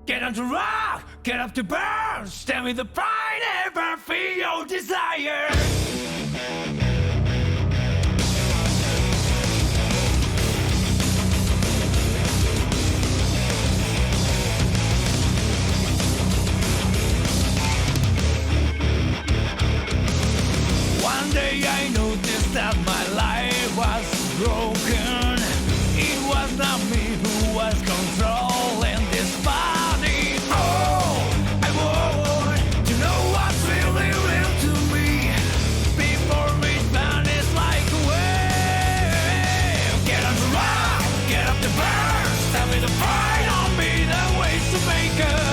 Get on to rock, get up to burn, stand with the pride, ever feel your desire. One day I noticed that my life was broken. It was not me who was controlling this body. Oh, I want to know what's really real to me before it vanishes like a wave. Get on the rock, get up the burn, stand with the pride on me, the ways to make her.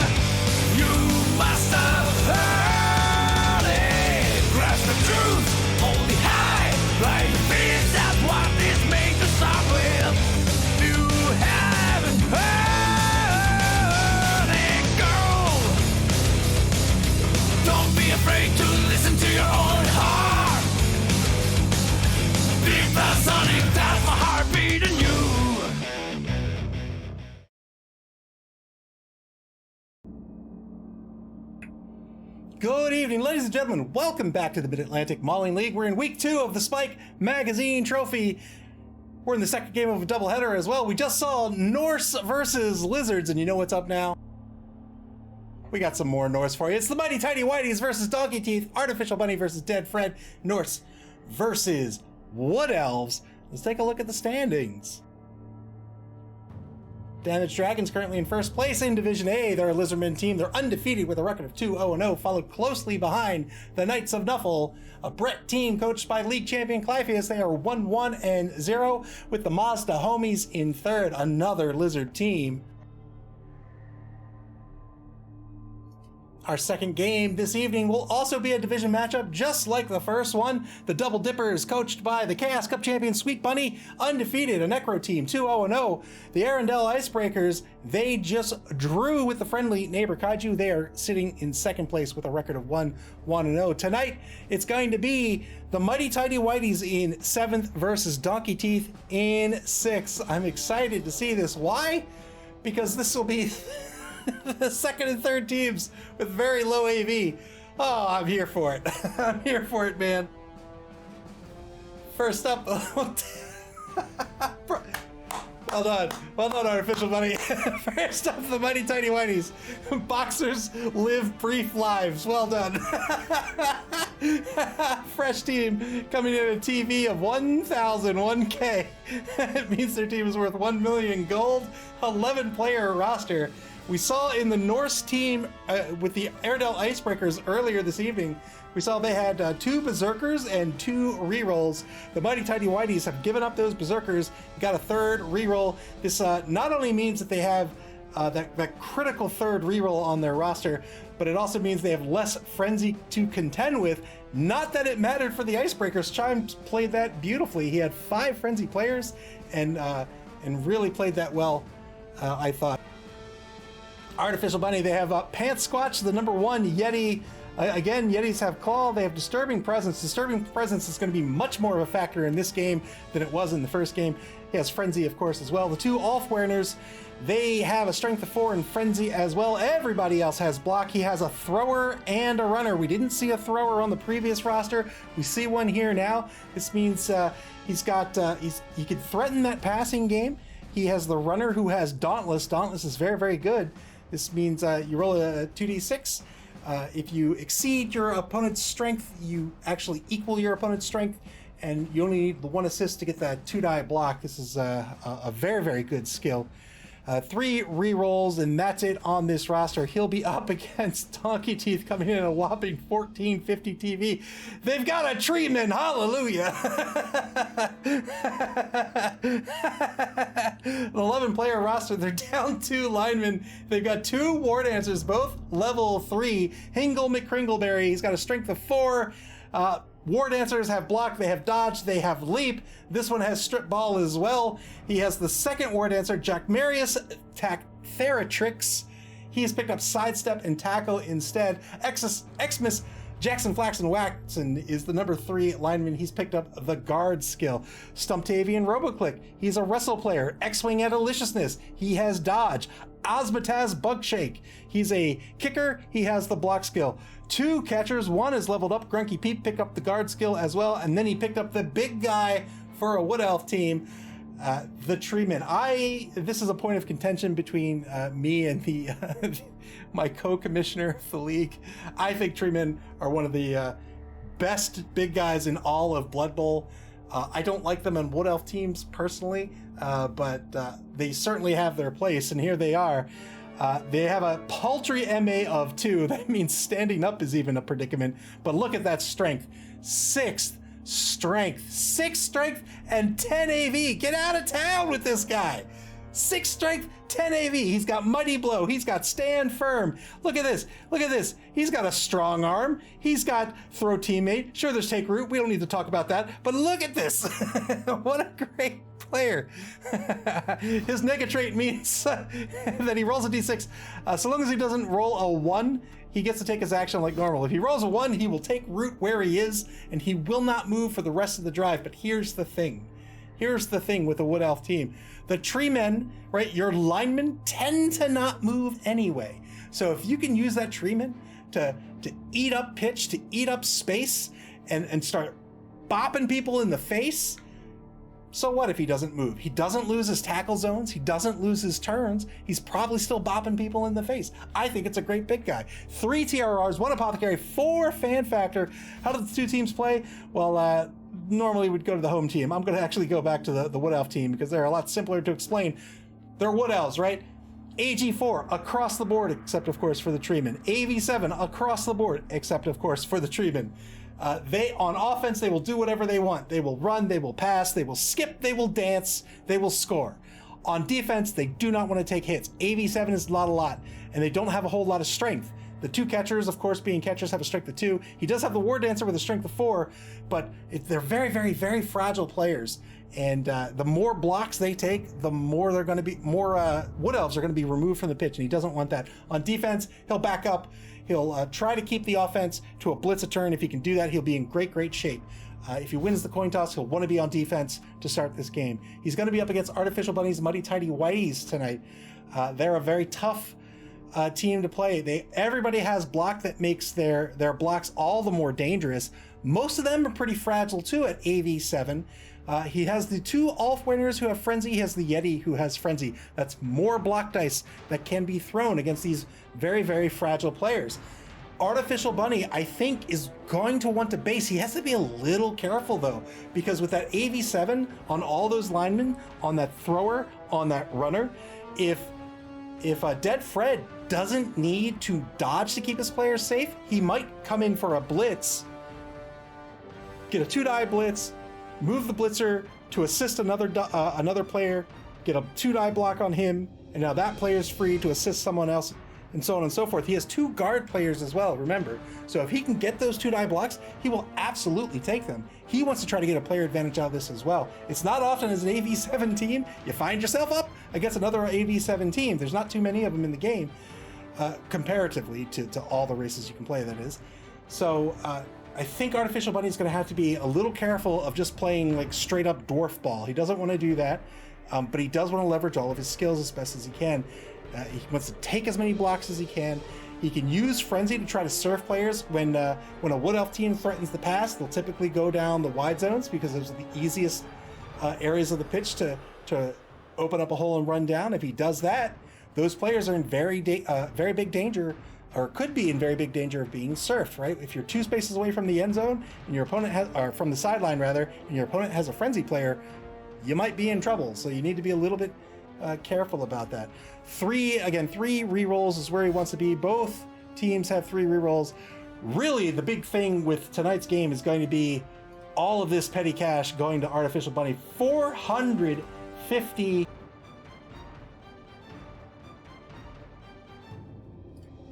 You must have heard it. Grasp the truth, hold it high, right the fears, that's what this makes us start with. You haven't heard it, girl. Don't be afraid to listen to your own heart. Deep as sonic, that's my heartbeat in you. Good evening, ladies and gentlemen. Welcome back to the Mid-Atlantic Mauling League. We're in week 2 of the Spike Magazine Trophy. We're in the second game of a doubleheader as well. We just saw Norse versus Lizards, and you know what's up now? We got some more Norse for you. It's the mighty Tighty Whiteys versus Donkey Teeth, Artificial Bunny versus Dead Fred, Norse versus Wood Elves. Let's take a look at the standings. Damaged Dragons currently in first place in Division A. They're a Lizardmen team. They're undefeated with a record of 2-0-0, followed closely behind the Knights of Nuffle, a Brett team coached by league champion Clypheus. They are 1-1-0 with the Mazda Homies in third, another Lizard team. Our second game this evening will also be a division matchup just like the first one. The Double Dippers, coached by the Chaos Cup champion Sweet Bunny, undefeated, a Necro team, 2-0-0. The Arendelle Icebreakers, they just drew with the friendly neighbor Kaiju. They are sitting in second place with a record of 1-1-0. Tonight, it's going to be the mighty Tighty Whiteys in 7th versus Donkey Teeth in 6th. I'm excited to see this. Why? Because this will be the second and third teams with very low AV. Oh, I'm here for it. I'm here for it, man. First up, well done, Artificial Bunny. First up, the mighty Tighty Whiteys. Boxers live brief lives. Well done. Fresh team coming in a TV of 1,001K. It means their team is worth 1 million gold. 11-player roster. We saw in the Norse team with the Arendelle Icebreakers earlier this evening, we saw they had 2 Berserkers and 2 rerolls. The mighty Tighty Whiteys have given up those Berserkers, got a 3rd reroll. This not only means that they have that critical 3rd reroll on their roster, but it also means they have less Frenzy to contend with. Not that it mattered for the Icebreakers. Chimes played that beautifully. He had 5 Frenzy players and really played that well, I thought. Artificial Bunny, they have Pants Squatch, the number 1 Yeti. Again, Yetis have Claw, they have Disturbing Presence. Disturbing Presence is going to be much more of a factor in this game than it was in the first game. He has Frenzy, of course, as well. The 2 Ulfwereners, they have a Strength of 4 and Frenzy as well. Everybody else has Block. He has a Thrower and a Runner. We didn't see a Thrower on the previous roster. We see one here now. This means he could threaten that passing game. He has the Runner who has Dauntless. Dauntless is very, very good. This means you roll a 2d6. If you exceed your opponent's strength, you actually equal your opponent's strength, and you only need the 1 assist to get that 2-die block. This is a very, very good skill. 3 rerolls, and that's it on this roster. He'll be up against Donkey Teeth, coming in at a whopping 1450 TV. They've got a treatment, hallelujah! An 11-player roster, they're down 2 linemen. They've got 2 War Dancers, both level 3. Hingle McCringleberry, he's got a strength of 4. War Dancers have Block, they have Dodge, they have Leap. This one has Strip Ball as well. He has the second War Dancer, Jack Marius Theratrix. He has picked up Sidestep and Tackle instead. Xmas Jackson Flaxen Waxon is the number 3 lineman. He's picked up the guard skill. Stumptavian Roboclick, he's a wrestle player. X-Wing Deliciousness, he has dodge. Osmataz Bugshake, he's a kicker, he has the block skill. 2 catchers, 1 is leveled up. Grunky Pete picked up the guard skill as well, and then he picked up the big guy for a Wood Elf team, the Treeman. This is a point of contention between me and the my co-commissioner of the league. I think Treemen are one of the best big guys in all of Blood Bowl. I don't like them on Wood Elf teams personally, but they certainly have their place, and here they are. They have a paltry MA of 2. That means standing up is even a predicament, but look at that strength. 6th strength, 6 strength, and 10 AV. Get out of town with this guy. 6 strength, 10 AV. He's got Mighty Blow. He's got Stand Firm. Look at this. Look at this. He's got a strong arm. He's got Throw Teammate. Sure, there's Take Root. We don't need to talk about that. But look at this. What a great player. His nega trait means that he rolls a d6. So long as he doesn't roll a 1, he gets to take his action like normal. If he rolls a 1, he will take root where he is, and he will not move for the rest of the drive. But here's the thing. Here's the thing with the Wood Elf team. The Treemen, right, your linemen tend to not move anyway. So if you can use that Treeman to eat up pitch, to eat up space, and start bopping people in the face, so what if he doesn't move? He doesn't lose his tackle zones. He doesn't lose his turns. He's probably still bopping people in the face. I think it's a great big guy. 3 TRRs, 1 Apothecary, 4 Fan Factor. How did the 2 teams play? Well, normally we'd go to the home team. I'm going to actually go back to the Wood Elf team because they're a lot simpler to explain. They're Wood Elves, right? AG4 across the board, except of course for the Treeman. AV7 across the board, except of course for the Treeman. They, on offense, they will do whatever they want. They will run, they will pass, they will skip, they will dance, they will score. On defense, they do not want to take hits. AV7 is not a lot, and they don't have a whole lot of strength. The 2 catchers, of course, being catchers, have a strength of 2. He does have the War Dancer with a strength of 4, but they're very, very, very fragile players. And the more blocks they take, the more they're going to be, more Wood Elves are going to be removed from the pitch, and he doesn't want that. On defense, he'll back up. He'll try to keep the offense to a blitz a turn. If he can do that, he'll be in great, great shape. If he wins the coin toss, he'll want to be on defense to start this game. He's going to be up against Artificial Bunny's Muddy Tighty Whiteys tonight. They're a very tough team to play. Everybody has block that makes their blocks all the more dangerous. Most of them are pretty fragile too at AV7. He has the 2 Ulf winners who have Frenzy. He has the Yeti who has Frenzy. That's more block dice that can be thrown against these very, very fragile players. Artificial Bunny, I think, is going to want to base. He has to be a little careful though, because with that AV7 on all those linemen, on that thrower, on that runner, if Dead Fred doesn't need to dodge to keep his players safe, he might come in for a blitz, get a 2-die blitz, move the blitzer to assist another player, get a 2-die block on him, and now that player is free to assist someone else, and so on and so forth. He has 2 guard players as well, remember. So if he can get those 2-die blocks, he will absolutely take them. He wants to try to get a player advantage out of this as well. It's not often as an AV7 team, you find yourself up against another AV7 team. There's not too many of them in the game, comparatively to all the races you can play, that is. So I think Artificial Bunny is going to have to be a little careful of just playing like straight up dwarf ball. He doesn't want to do that, but he does want to leverage all of his skills as best as he can. He wants to take as many blocks as he can. He can use Frenzy to try to surf players. When a Wood Elf team threatens the pass, they'll typically go down the wide zones because those are the easiest areas of the pitch to open up a hole and run down. If he does that, those players are in very big danger, or could be in very big danger of being surfed, right? If you're 2 spaces away from the end zone and your opponent has, or from the sideline rather, and your opponent has a Frenzy player, you might be in trouble. So you need to be a little bit careful about that. 3 rerolls is where he wants to be. Both teams have 3 rerolls. Really, the big thing with tonight's game is going to be all of this petty cash going to Artificial Bunny. 450.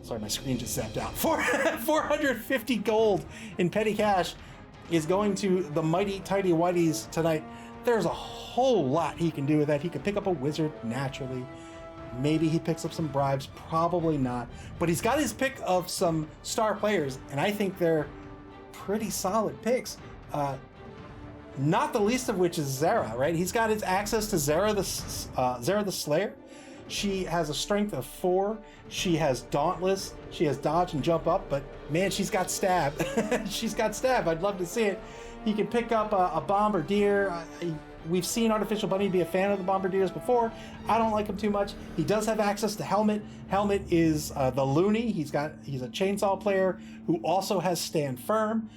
Sorry, my screen just zapped out. 450 gold in petty cash is going to the Mighty Tighty Whiteys tonight. There's a whole lot he can do with that. He could pick up a wizard naturally. Maybe he picks up some bribes, probably not. But he's got his pick of some star players, and I think they're pretty solid picks. Not the least of which is Zera, right? He's got his access to Zera the Slayer. She has a strength of 4. She has Dauntless. She has dodge and jump up, but man, she's got stab. She's got stab. I'd love to see it. He can pick up a Bombardier. We've seen Artificial Bunny be a fan of the Bombardiers before. I don't like him too much. He does have access to Helmet. Helmet is the Looney. He's a chainsaw player who also has Stand Firm.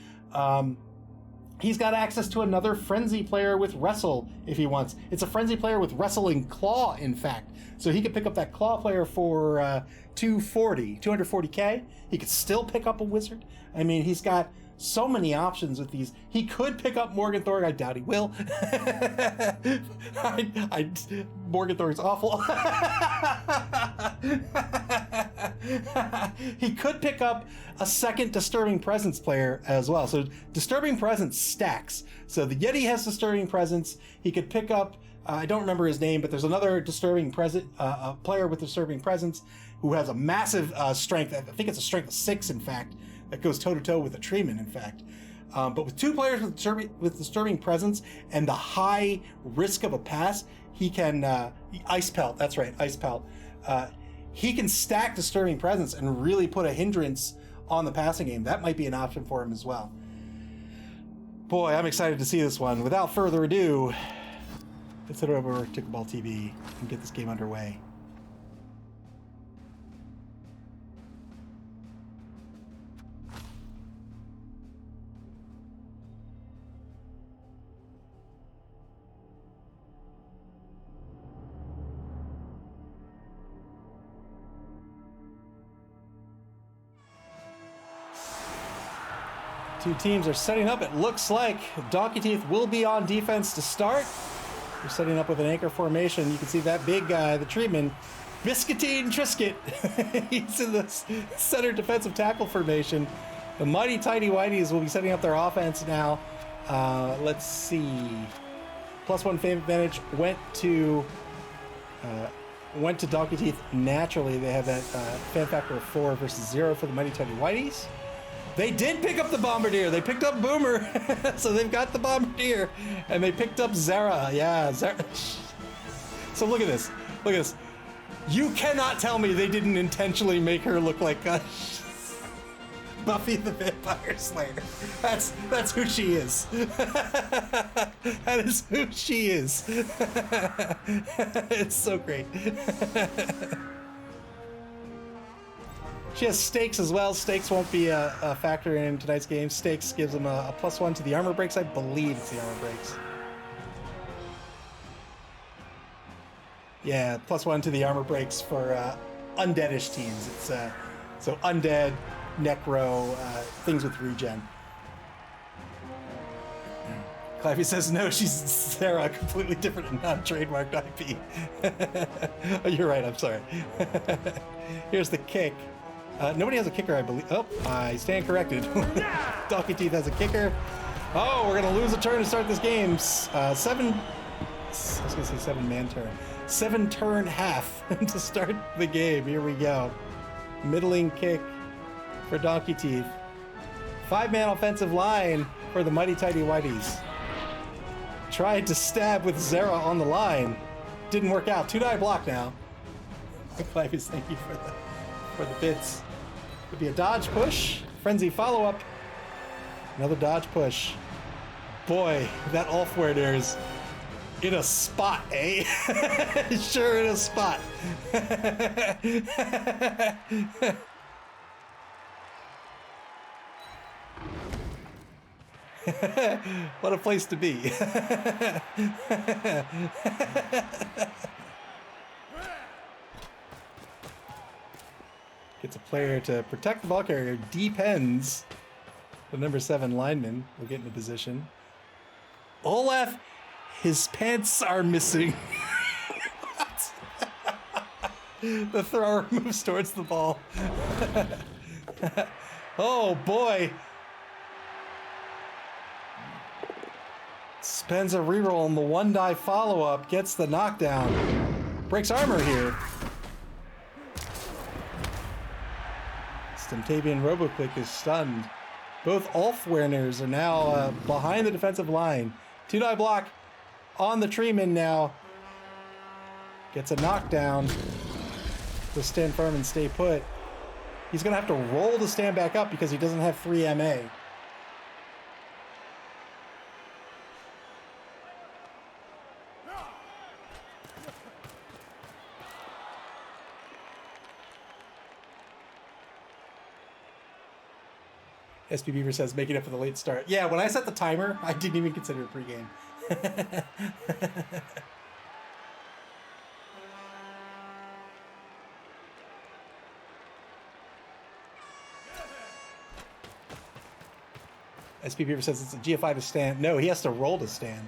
He's got access to another Frenzy player with Wrestle if he wants. It's a Frenzy player with Wrestle and Claw, in fact. So he could pick up that Claw player for 240K. He could still pick up a Wizard. I mean, he's got so many options with these. He could pick up Morgan Thorg. I doubt he will. Morgan Thorg's awful. He could pick up a second Disturbing Presence player as well. So Disturbing Presence stacks. So the Yeti has Disturbing Presence. He could pick up, I don't remember his name, but there's another Disturbing Presence, player with Disturbing Presence who has a massive strength. I think it's a strength of 6, in fact, that goes toe-to-toe with a Treeman, in fact. But with 2 players with Disturbing Presence and the high risk of a pass, he can Ice Pelt. That's right, Ice Pelt. He can stack Disturbing Presence and really put a hindrance on the passing game. That might be an option for him as well. Boy, I'm excited to see this one. Without further ado, let's head over to Cabal TV and get this game underway. Two teams are setting up. It looks like Donkey Teeth will be on defense to start. They're setting up with an anchor formation. You can see that big guy, the Treatman, Biscuitine Trisket. He's in the center defensive tackle formation. The mighty Tighty Whiteys will be setting up their offense now. Let's see. +1 fame advantage went to Donkey Teeth naturally. They have that fan factor of 4 versus 0 for the mighty Tighty Whiteys. They did pick up the Bombardier. They picked up Boomer. So they've got the Bombardier. And they picked up Zera. Yeah, Zera. So look at this. Look at this. You cannot tell me they didn't intentionally make her look like Buffy the Vampire Slayer. That's who she is. That is who she is. It's so great. She has Stakes as well. Stakes won't be a factor in tonight's game. Stakes gives them a +1 to the armor breaks. I believe it's the armor breaks. Yeah, +1 to the armor breaks for undeadish teams. It's so undead, necro, things with regen. Clivey says no, she's Sarah, completely different and non-trademarked IP. Oh, you're right, I'm sorry. Here's the kick. Nobody has a kicker, I believe. Oh, I stand corrected. Donkey Teeth has a kicker. Oh, we're going to lose a turn to start this game. I was going to say 7-man turn. 7-turn half to start the game. Here we go. Middling kick for Donkey Teeth. 5-man offensive line for the mighty Tighty Whiteys. Tried to stab with Zera on the line. Didn't work out. 2-die block now. Clivis, thank you for the bits. Could be a dodge push. Frenzy follow-up. Another dodge push. Boy, that Ulfwear there is in a spot, eh? Sure, in a spot. What a place to be. Gets a player to protect the ball carrier. Depends. The number 7 lineman will get into position. Olaf, his pants are missing. The thrower moves towards the ball. Oh boy. Spends a reroll on the 1-die follow-up. Gets the knockdown. Breaks armor here. Stemtavian Roboclick is stunned. Both Ulfwerners are now behind the defensive line. 2-die block on the Treeman now. Gets a knockdown to stand firm and stay put. He's going to have to roll to stand back up because he doesn't have 3 MA. SP Beaver says, making up for the late start. Yeah, when I set the timer, I didn't even consider it pregame. SP Beaver says it's a GFI to stand. No, he has to roll to stand.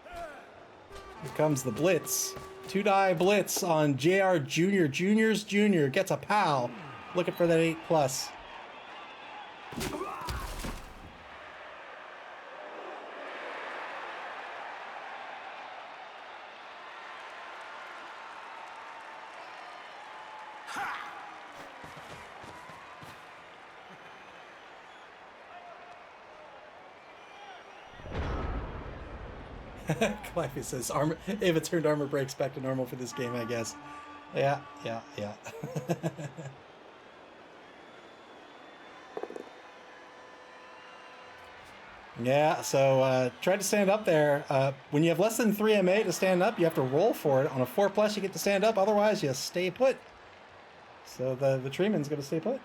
Here comes the blitz. 2-die blitz on JR Jr. Juniors Jr. Gets a pal. Looking for that 8+. Clive says, "Armor. If it turned armor breaks back to normal for this game, I guess." Yeah. Yeah, so try to stand up there. When you have less than 3 MA to stand up, you have to roll for it. On a 4+, you get to stand up. Otherwise, you stay put. So the Treeman's going to stay put.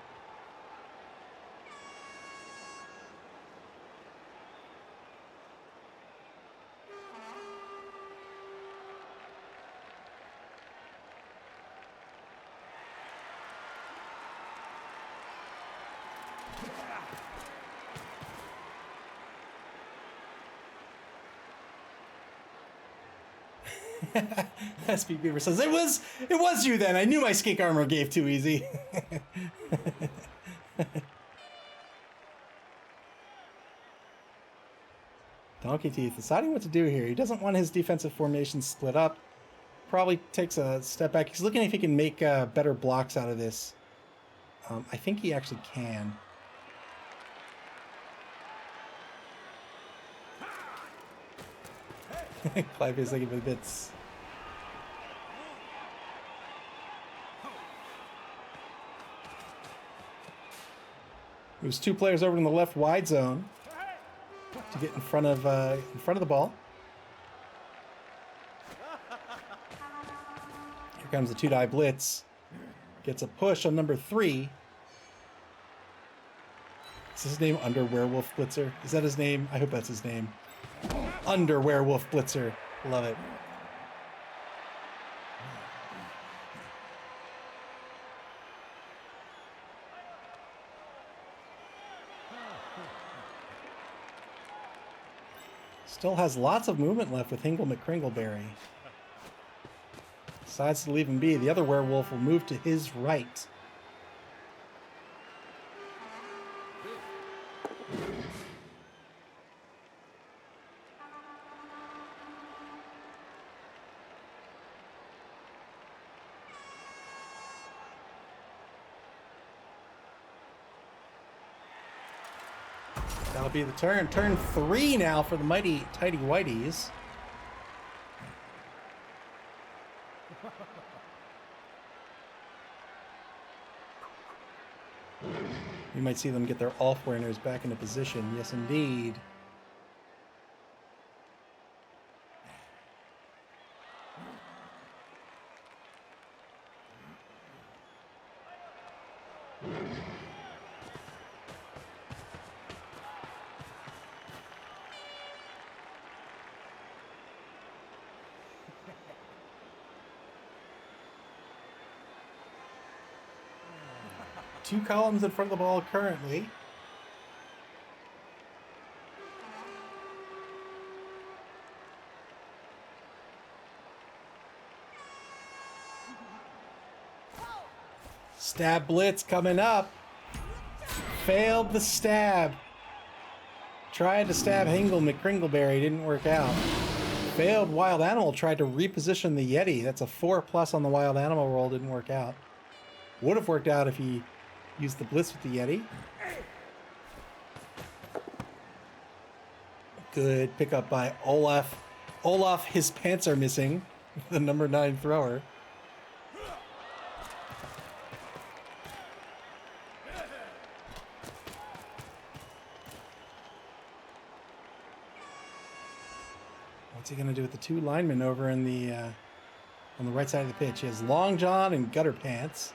SP Beaver says, it was you then. I knew my skink armor gave too easy. Donkey Teeth deciding what to do here. He doesn't want his defensive formation split up. Probably takes a step back. He's looking if he can make better blocks out of this. I think he actually can. Clive is looking for the bits. Moves 2 players over in the left wide zone to get in front of the ball. Here comes the 2-die blitz. Gets a push on number 3. Is his name Under Werewolf Blitzer? Is that his name? I hope that's his name. Under Werewolf Blitzer. Love it. Still has lots of movement left with Hingle McCringleberry. Decides to leave him be. The other werewolf will move to his right. That'll be the turn. Turn 3 now for the mighty Tighty Whiteys. You might see them get their Ulfwerners back into position. Yes, indeed. Two columns in front of the ball currently. Stab blitz coming up. Failed the stab. Tried to stab Hingle McCringleberry, didn't work out. Failed Wild Animal, tried to reposition the Yeti. That's a 4+ on the Wild Animal roll, didn't work out. Would have worked out if he Use the blitz with the Yeti. Good pickup by Olaf. Olaf, his pants are missing. The number 9 thrower. What's he gonna do with the 2 linemen over in the on the right side of the pitch? He has Long John and Gutter Pants.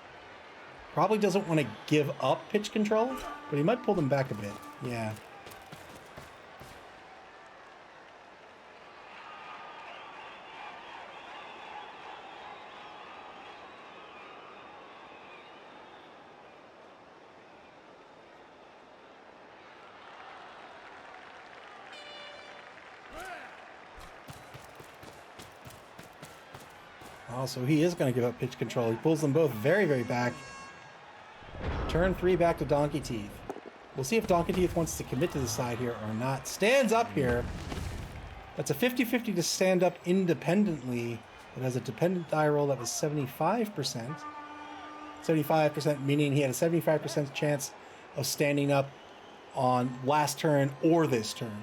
Probably doesn't want to give up pitch control, but he might pull them back a bit. Yeah. Also, he is going to give up pitch control. He pulls them both very, very back. Turn 3 back to Donkey Teeth. We'll see if Donkey Teeth wants to commit to the side here or not. Stands up here. That's a 50-50 to stand up independently. It has a dependent die roll that was 75%. 75% meaning he had a 75% chance of standing up on last turn or this turn.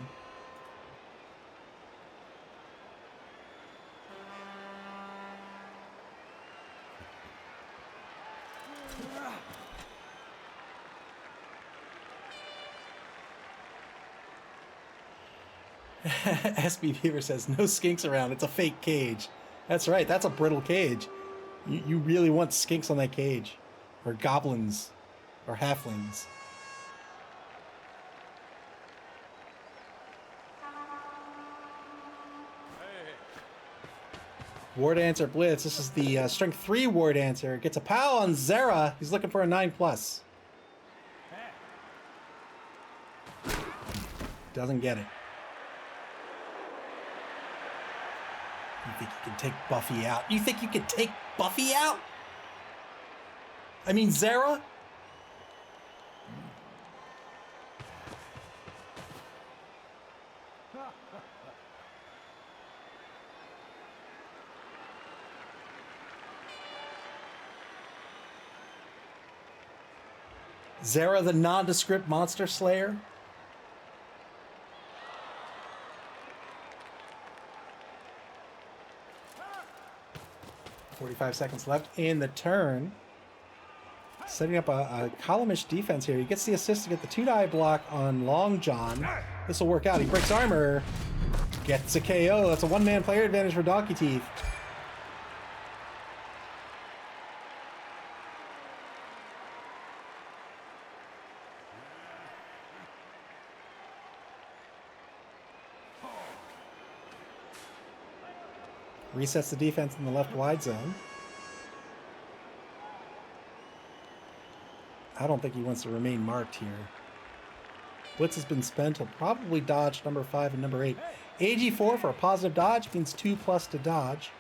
SB Beaver says, no skinks around. It's a fake cage. That's right. That's a brittle cage. You really want skinks on that cage. Or goblins. Or halflings. War Dancer Blitz. This is the Strength 3 War Dancer. Gets a POW on Zera. He's looking for a 9+. Doesn't get it. You think you can take Buffy out? You think you can take Buffy out? I mean, Zera? Zera, the nondescript monster slayer? 45 seconds left in the turn. Setting up a columnish defense here. He gets the assist to get the 2-die block on Long John. This will work out. He breaks armor. Gets a KO. That's a one-man player advantage for Donkey Teeth. Resets the defense in the left wide zone. I don't think he wants to remain marked here. Blitz has been spent. He'll probably dodge number 5 and number 8. AG4 for a positive dodge means 2+ to dodge.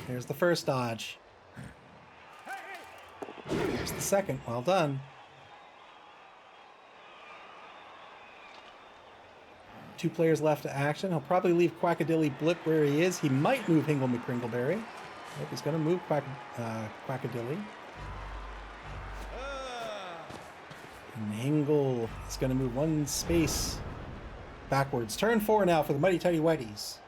Here's the first dodge. Here's the second. Well done. 2 players left to action. He'll probably leave Quackadilly Blip where he is. He might move Hingle McCringleberry. Nope, he's going to move Quackadilly. And Hingle is going to move 1 space backwards. Turn 4 now for the Mighty Tighty Whiteys.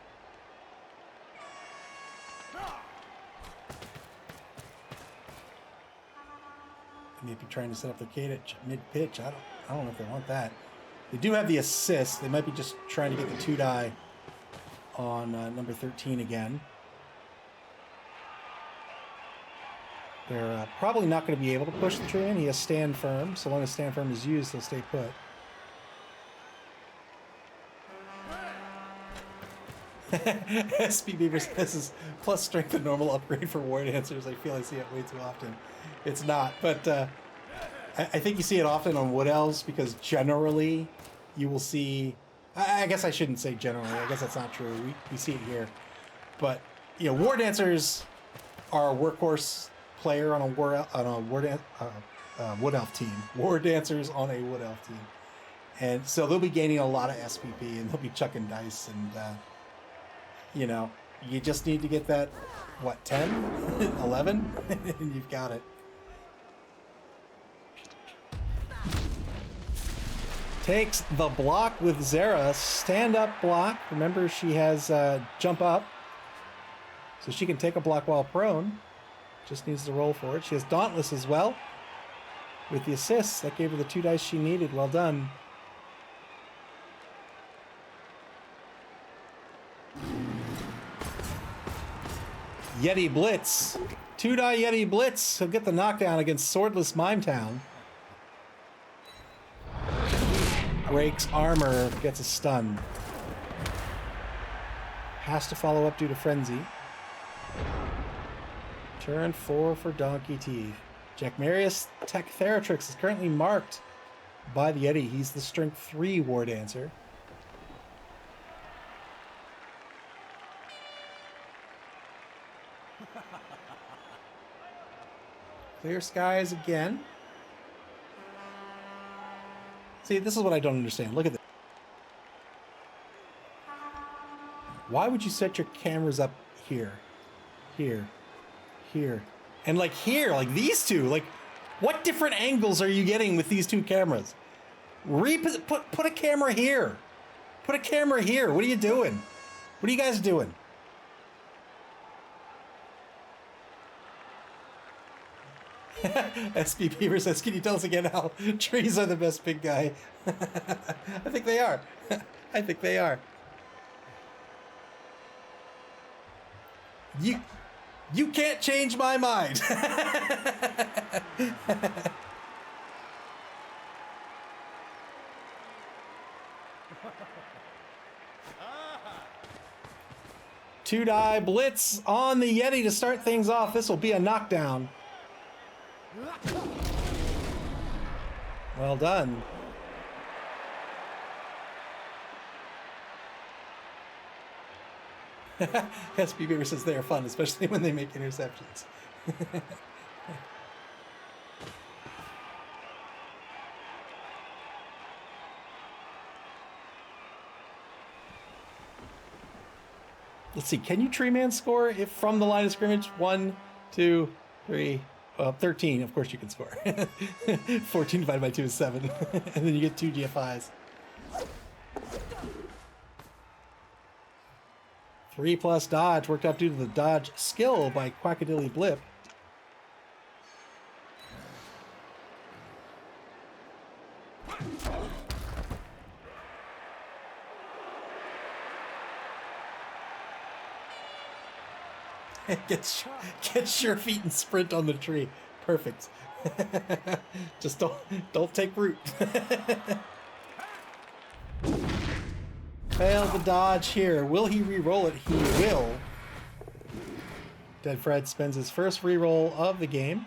They may be trying to set up the gate at mid-pitch. I don't know if they want that. They do have the assist. They might be just trying to get the 2-die on number 13 again. They're probably not going to be able to push the tree in. He has Stand Firm. So long as Stand Firm is used, he'll stay put. SB Beaver says this is plus strength and normal upgrade for War Dancers. I feel I see it way too often. It's not, but I think you see it often on Wood Elves because generally you will see. I guess I shouldn't say generally. I guess that's not true. We see it here, but you know, War Dancers are a workhorse player on a Wood Elf team. War Dancers on a Wood Elf team, and so they'll be gaining a lot of SPP and they'll be chucking dice and you know, You just need to get that, what, 10? 11? And you've got it. Takes the block with Zera. Stand-up block. Remember, she has jump up. So she can take a block while prone. Just needs to roll for it. She has Dauntless as well. With the assists, that gave her the 2 dice she needed. Well done. Yeti Blitz. 2-die Yeti Blitz. He'll get the knockdown against Swordless Mimetown. Breaks armor, gets a stun. Has to follow up due to Frenzy. Turn 4 for Donkey Teeth. Jack Marius Tech Theratrix is currently marked by the Yeti. He's the Strength 3 War Dancer. Clear skies again. See, this is what I don't understand. Look at this. Why would you set your cameras up here? Here. Here. And like here, like these two, like what different angles are you getting with these two cameras? Put a camera here. Put a camera here. What are you doing? What are you guys doing? SB Beaver says, can you tell us again how trees are the best big guy? I think they are. I think they are. You can't change my mind. Two-die blitz on the Yeti to start things off. This will be a knockdown. Well done. SB Beaver says they are fun, especially when they make interceptions. Let's see, can you tree man score if from the line of scrimmage? 1, 2, 3, 13, of course you can score. 14 divided by 2 is 7. And then you get 2 GFIs. 3+ dodge, worked out due to the dodge skill by Quackadilly Blip. Get sure feet and sprint on the tree. Perfect. Just don't take root. Failed the dodge here. Will he re-roll it? He will. Dead Fred spends his first re-roll of the game.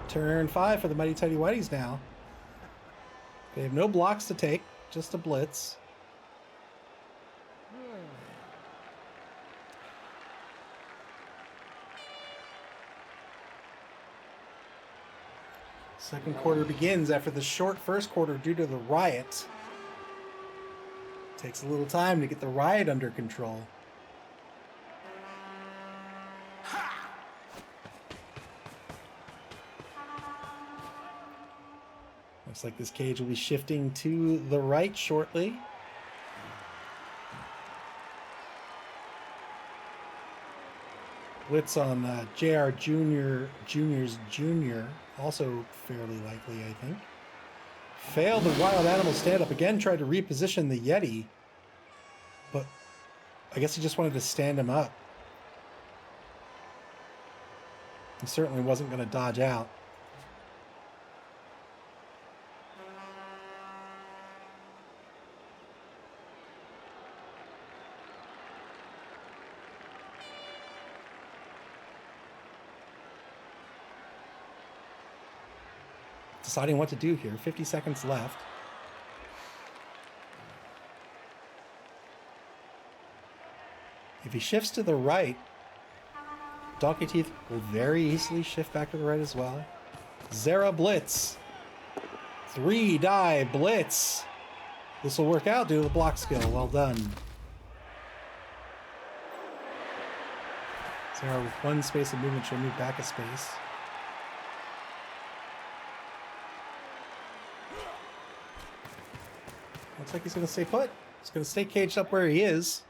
Turn 5 for the Mighty Tighty Whiteys now. They have no blocks to take, just a blitz. Second quarter begins after the short first quarter due to the riot. Takes a little time to get the riot under control. Looks like this cage will be shifting to the right shortly. Blitz on JR Junior's Junior. Also fairly likely, I think. Failed the wild animal stand up again, tried to reposition the Yeti. But I guess he just wanted to stand him up. He certainly wasn't going to dodge out. Deciding what to do here. 50 seconds left. If he shifts to the right, Donkey Teeth will very easily shift back to the right as well. Zera Blitz. 3-die blitz. This will work out due to the block skill. Well done. So our one space of movement should move back a space. Looks like he's going to stay put. He's going to stay caged up where he is.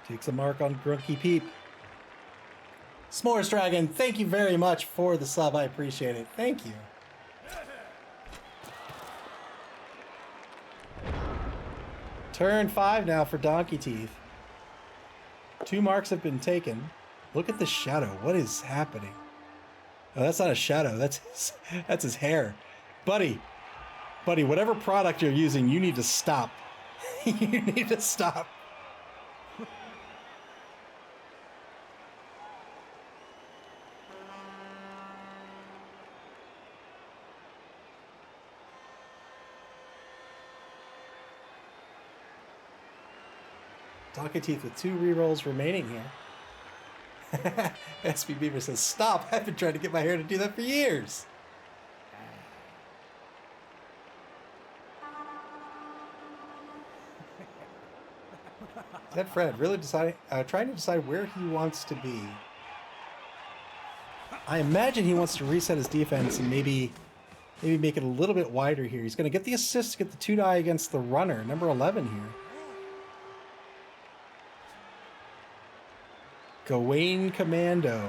Takes a mark on Grunky Peep. S'mores Dragon, thank you very much for the sub. I appreciate it. Thank you. Turn 5 now for Donkey Teeth. 2 marks have been taken. Look at the shadow. What is happening? Oh, that's not a shadow. That's his hair. Buddy, whatever product you're using, you need to stop. You need to stop. Donkey Teeth with 2 rerolls remaining here. SB Beaver says, stop! I've been trying to get my hair to do that for years! Is that Fred really trying to decide where he wants to be? I imagine he wants to reset his defense and maybe make it a little bit wider here. He's going to get the assist to get the 2-die against the runner, number 11 here. Gawain Commando.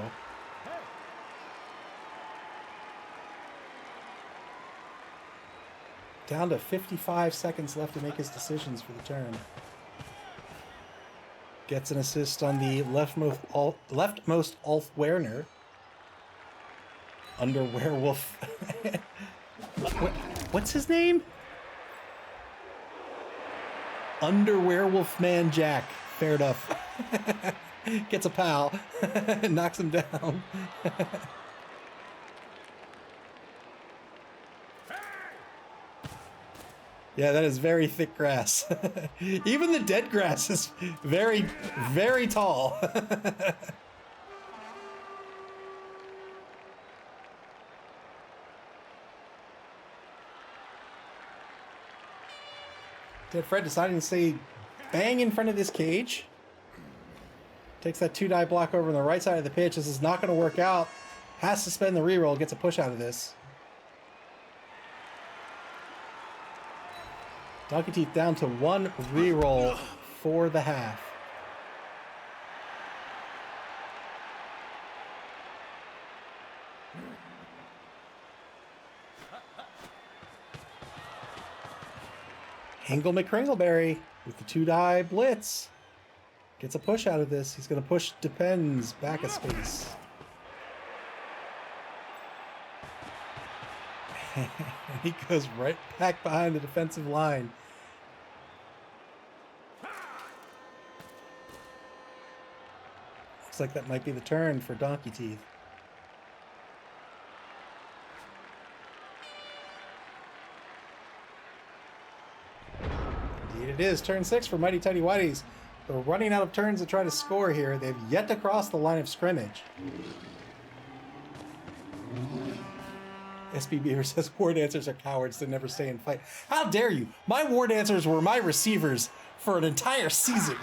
Down to 55 seconds left to make his decisions for the turn. Gets an assist on the leftmost Ulf Werner. Under Werewolf. What's his name? Under Werewolf Man Jack. Fair enough. Gets a pal. Knocks him down. Yeah, that is very thick grass. Even the dead grass is very, very tall. Dead Fred deciding to stay bang in front of this cage. Takes that 2-die block over on the right side of the pitch. This is not going to work out. Has to spend the reroll. Gets a push out of this. Donkey Teeth down to 1 reroll for the half. Hingle McCringleberry with the 2-die blitz. Gets a push out of this. He's going to push Depends back a space. He goes right back behind the defensive line. Looks like that might be the turn for Donkey Teeth. Indeed it is. Turn 6 for Mighty Tighty Whiteys. They're running out of turns to try to score here. They've yet to cross the line of scrimmage. SB Beaver says war dancers are cowards that never stay and fight. How dare you? My war dancers were my receivers for an entire season.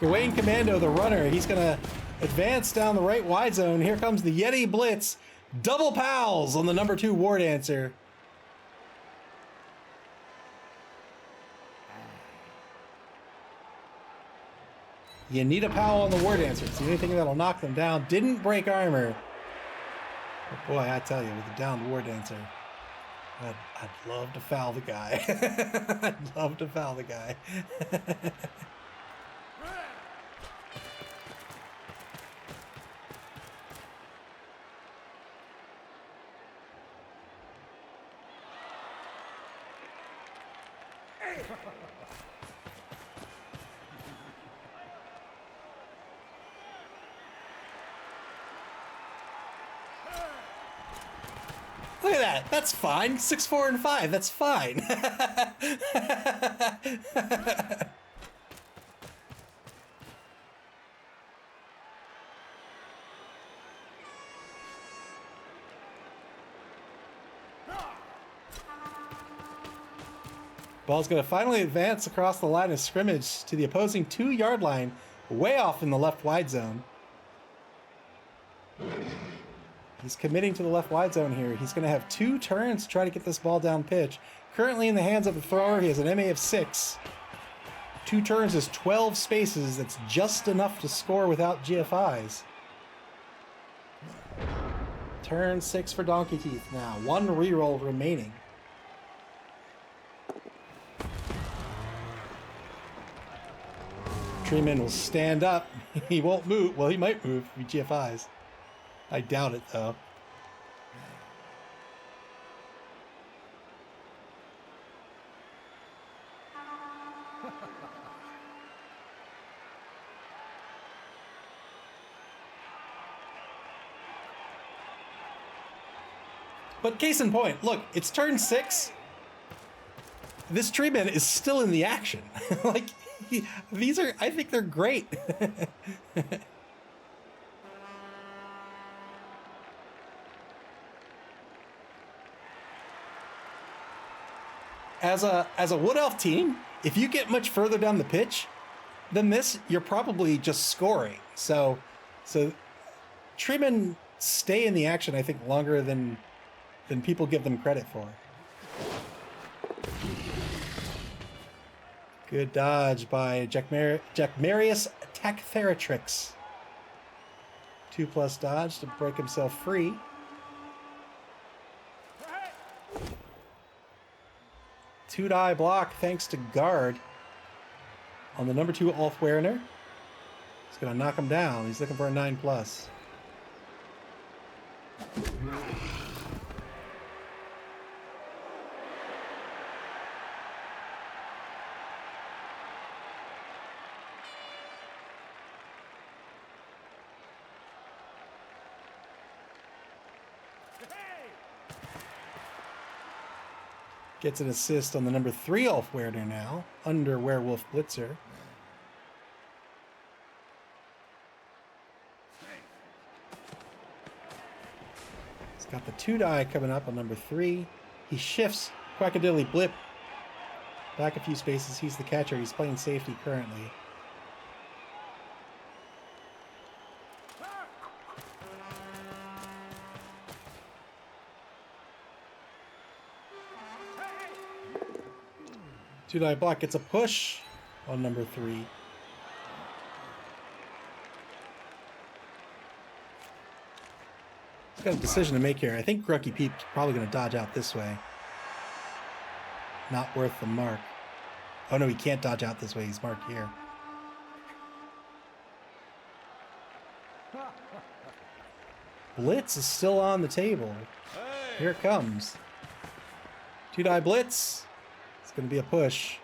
Gawain Commando, the runner, he's going to advance down the right wide zone. Here comes the Yeti Blitz. Double pals on the number 2 war dancer. You need a pal on the war dancer. It's the only thing that'll knock them down. Didn't break armor. But boy, I tell you, with a downed war dancer, I'd love to foul the guy. I'd love to foul the guy. Look at that. That's fine. 6, 4, and 5. That's fine. Ball's going to finally advance across the line of scrimmage to the opposing 2-yard line, way off in the left wide zone. He's committing to the left wide zone here. He's going to have 2 turns to try to get this ball down pitch. Currently in the hands of the thrower, he has an MA of 6. 2 turns is 12 spaces. That's just enough to score without GFIs. Turn 6 for Donkey Teeth now. 1 reroll remaining. Treeman will stand up. He won't move. Well, he might move if he GFIs. I doubt it, though. But case in point, look, it's turn 6. This Treeman is still in the action. Like, these are, I think they're great. As a Wood Elf team, if you get much further down the pitch than this, you're probably just scoring. So Treeman stay in the action, I think, longer than people give them credit for. Good dodge by Jackmarius Tactheratrix. 2+ dodge to break himself free. Two-die block thanks to guard on the number 2 Ulf Werner. He's going to knock him down. He's looking for a 9+. Gets an assist on the number 3 Ulf Werner now, under Werewolf Blitzer. He's got the 2-die coming up on number 3. He shifts Quackadilly Blip back a few spaces. He's the catcher. He's playing safety currently. Two-die block gets a push on number 3. He's got a decision to make here. I think Grucky Peep's probably going to dodge out this way. Not worth the mark. Oh no, he can't dodge out this way. He's marked here. Blitz is still on the table. Here it comes. Two-die blitz. It's going to be a push.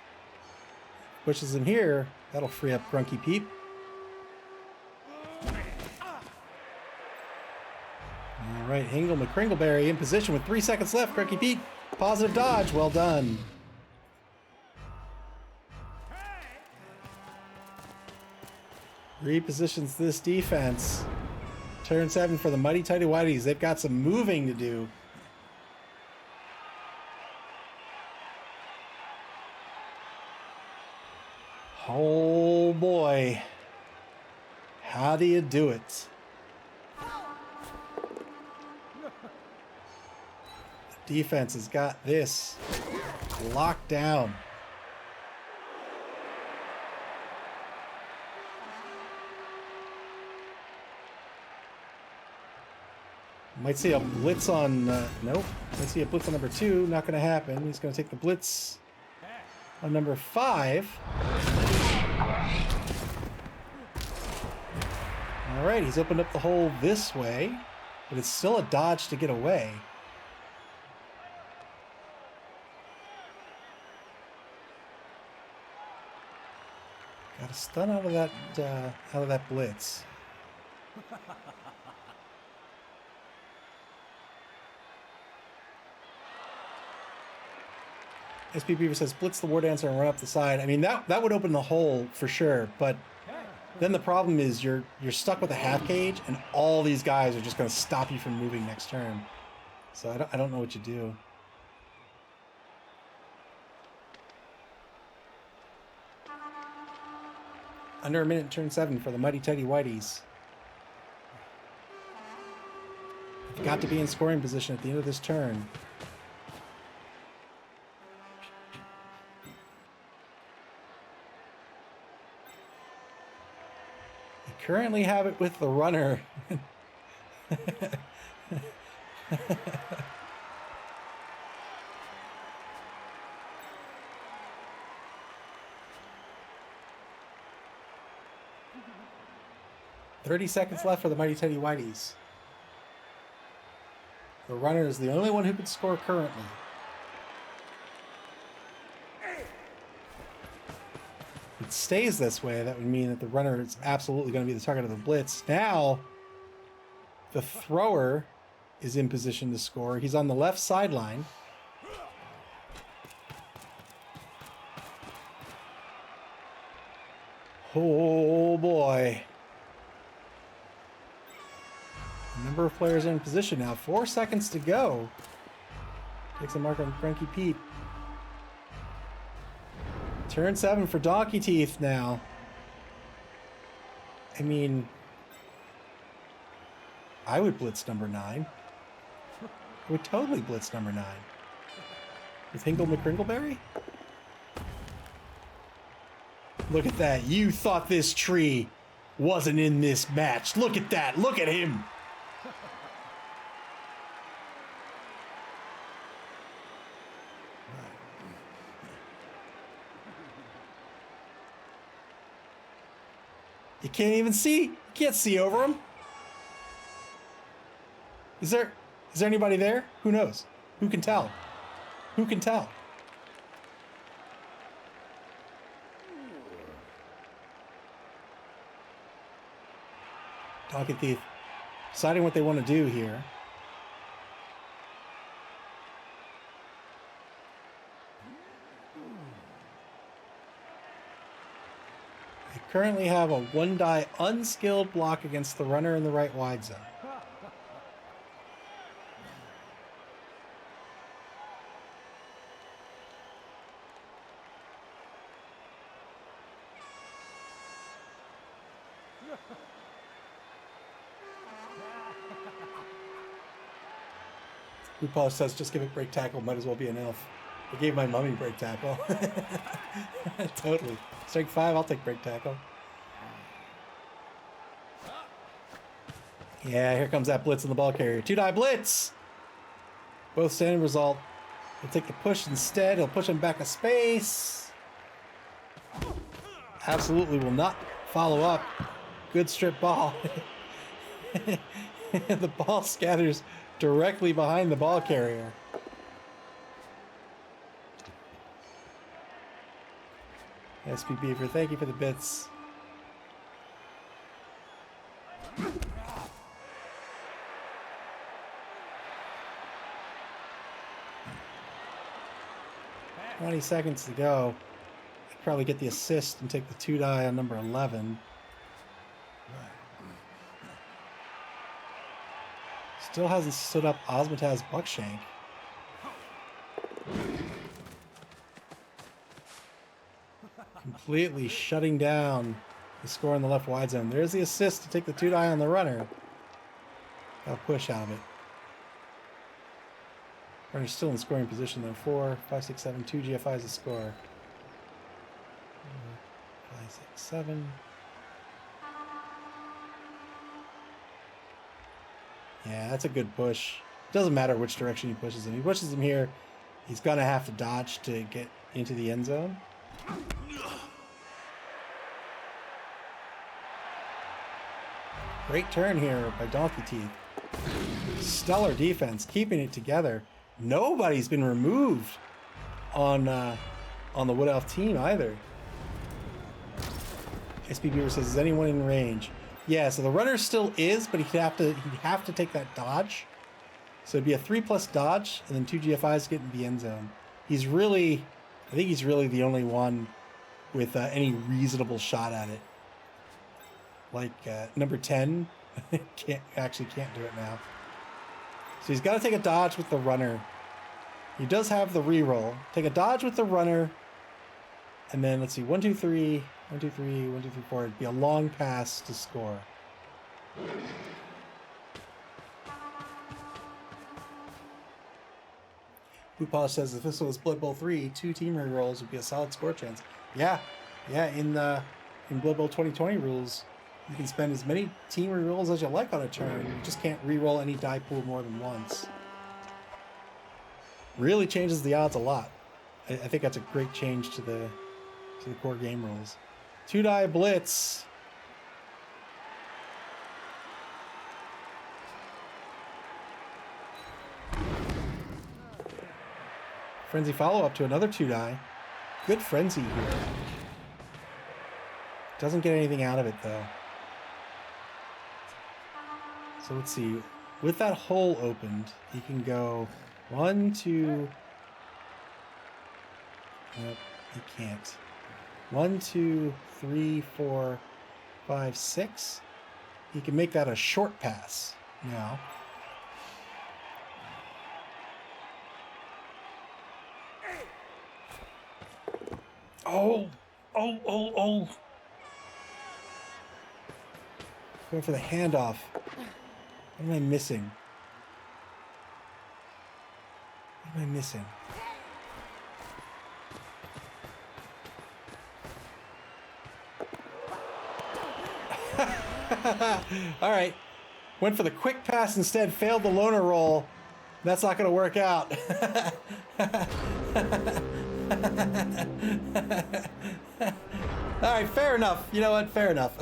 Pushes in here. That'll free up Grunky Peep. All right, Hingle McCringleberry in position with 3 seconds left. Grunky Peep, positive dodge. Well done. Repositions this defense. Turn 7 for the mighty Tighty Whiteys. They've got some moving to do. Oh boy. How do you do it? The defense has got this locked down. Might see a blitz on, nope. Might see a blitz on number 2. Not going to happen. He's going to take the blitz on number 5. All right, he's opened up the hole this way, but it's still a dodge to get away. Got a stun out of that blitz. SP Beaver says, blitz the War Dancer and run up the side. I mean, that would open the hole for sure, but then the problem is you're stuck with a half cage, and all these guys are just going to stop you from moving next turn. So I don't know what you do. Under a minute, turn 7 for the mighty Tighty Whiteys. They've got to be in scoring position at the end of this turn. They currently have it with the runner. 30 seconds left for the mighty Tighty Whiteys. The runner is the only one who can score currently. If it stays this way, that would mean that the runner is absolutely going to be the target of the blitz. Now, the thrower is in position to score. He's on the left sideline. Oh boy. A number of players are in position now. 4 seconds to go. Takes a mark on Cranky Pete. Turn 7 for Donkey Teeth now. I mean, I would blitz number 9. I would totally blitz number 9. With Hinkle McCringleberry? Look at that. You thought this tree wasn't in this match. Look at that. Look at him. You can't even see. You can't see over him. Is there anybody there? Who knows? Who can tell? Who can tell? Donkey Thief deciding what they want to do here. They currently have a 1-die unskilled block against the runner in the right wide zone. RuPaul says, just give it break tackle, might as well be an elf. I gave my mummy break tackle. Totally. Strike 5, I'll take break tackle. Yeah, here comes that blitz on the ball carrier. 2-die blitz! Both standing result. He'll take the push instead. He'll push him back a space. Absolutely will not follow up. Good strip ball. The ball scatters directly behind the ball carrier. SP Beaver, thank you for the bits. "20 seconds to go. I'd probably get the assist and take the 2-die on number 11. Still hasn't stood up Osmotaz Buckshank. Completely shutting down the score in the left wide zone. There's the assist to take the 2-die on the runner. Got a push out of it. Runner's still in scoring position though. 4, 5, 6, 7, 2 GFIs to score. 5, 6, 7. Yeah, that's a good push. Doesn't matter which direction he pushes him. He pushes him here, he's gonna have to dodge to get into the end zone. Great turn here by Donkey Teeth. Stellar defense, keeping it together. Nobody's been removed on the Wood Elf team either. SP Beaver says, is anyone in range? Yeah, so the runner still is, but he'd have to take that dodge. So it'd be a 3+ dodge, and then 2 GFIs get in the end zone. He's really I think he's really the only one with any reasonable shot at it. Like number 10 can't do it now. So he's got to take a dodge with the runner. He does have the reroll. Take a dodge with the runner. And then let's see, 1, 2, 3, 1, 2, 3, 1, 2, 3, 4. It'd be a long pass to score. Blue Polish says if this was Blood Bowl 3, 2 team rerolls would be a solid score chance. Yeah, in Blood Bowl 2020 rules, you can spend as many team rerolls as you like on a turn. You just can't reroll any die pool more than once. Really changes the odds a lot. I think that's a great change to the core game rules. 2-die blitz. Frenzy follow-up to another 2-die. Good frenzy here. Doesn't get anything out of it, though. So let's see. With that hole opened, he can go 1, 2... Nope, he can't. 1, 2, 3, 4, 5, 6. He can make that a short pass now. Oh! Going for the handoff. What am I missing? What am I missing? All right. Went for the quick pass instead, failed the loner roll. That's not going to work out. All right, fair enough. You know what? Fair enough.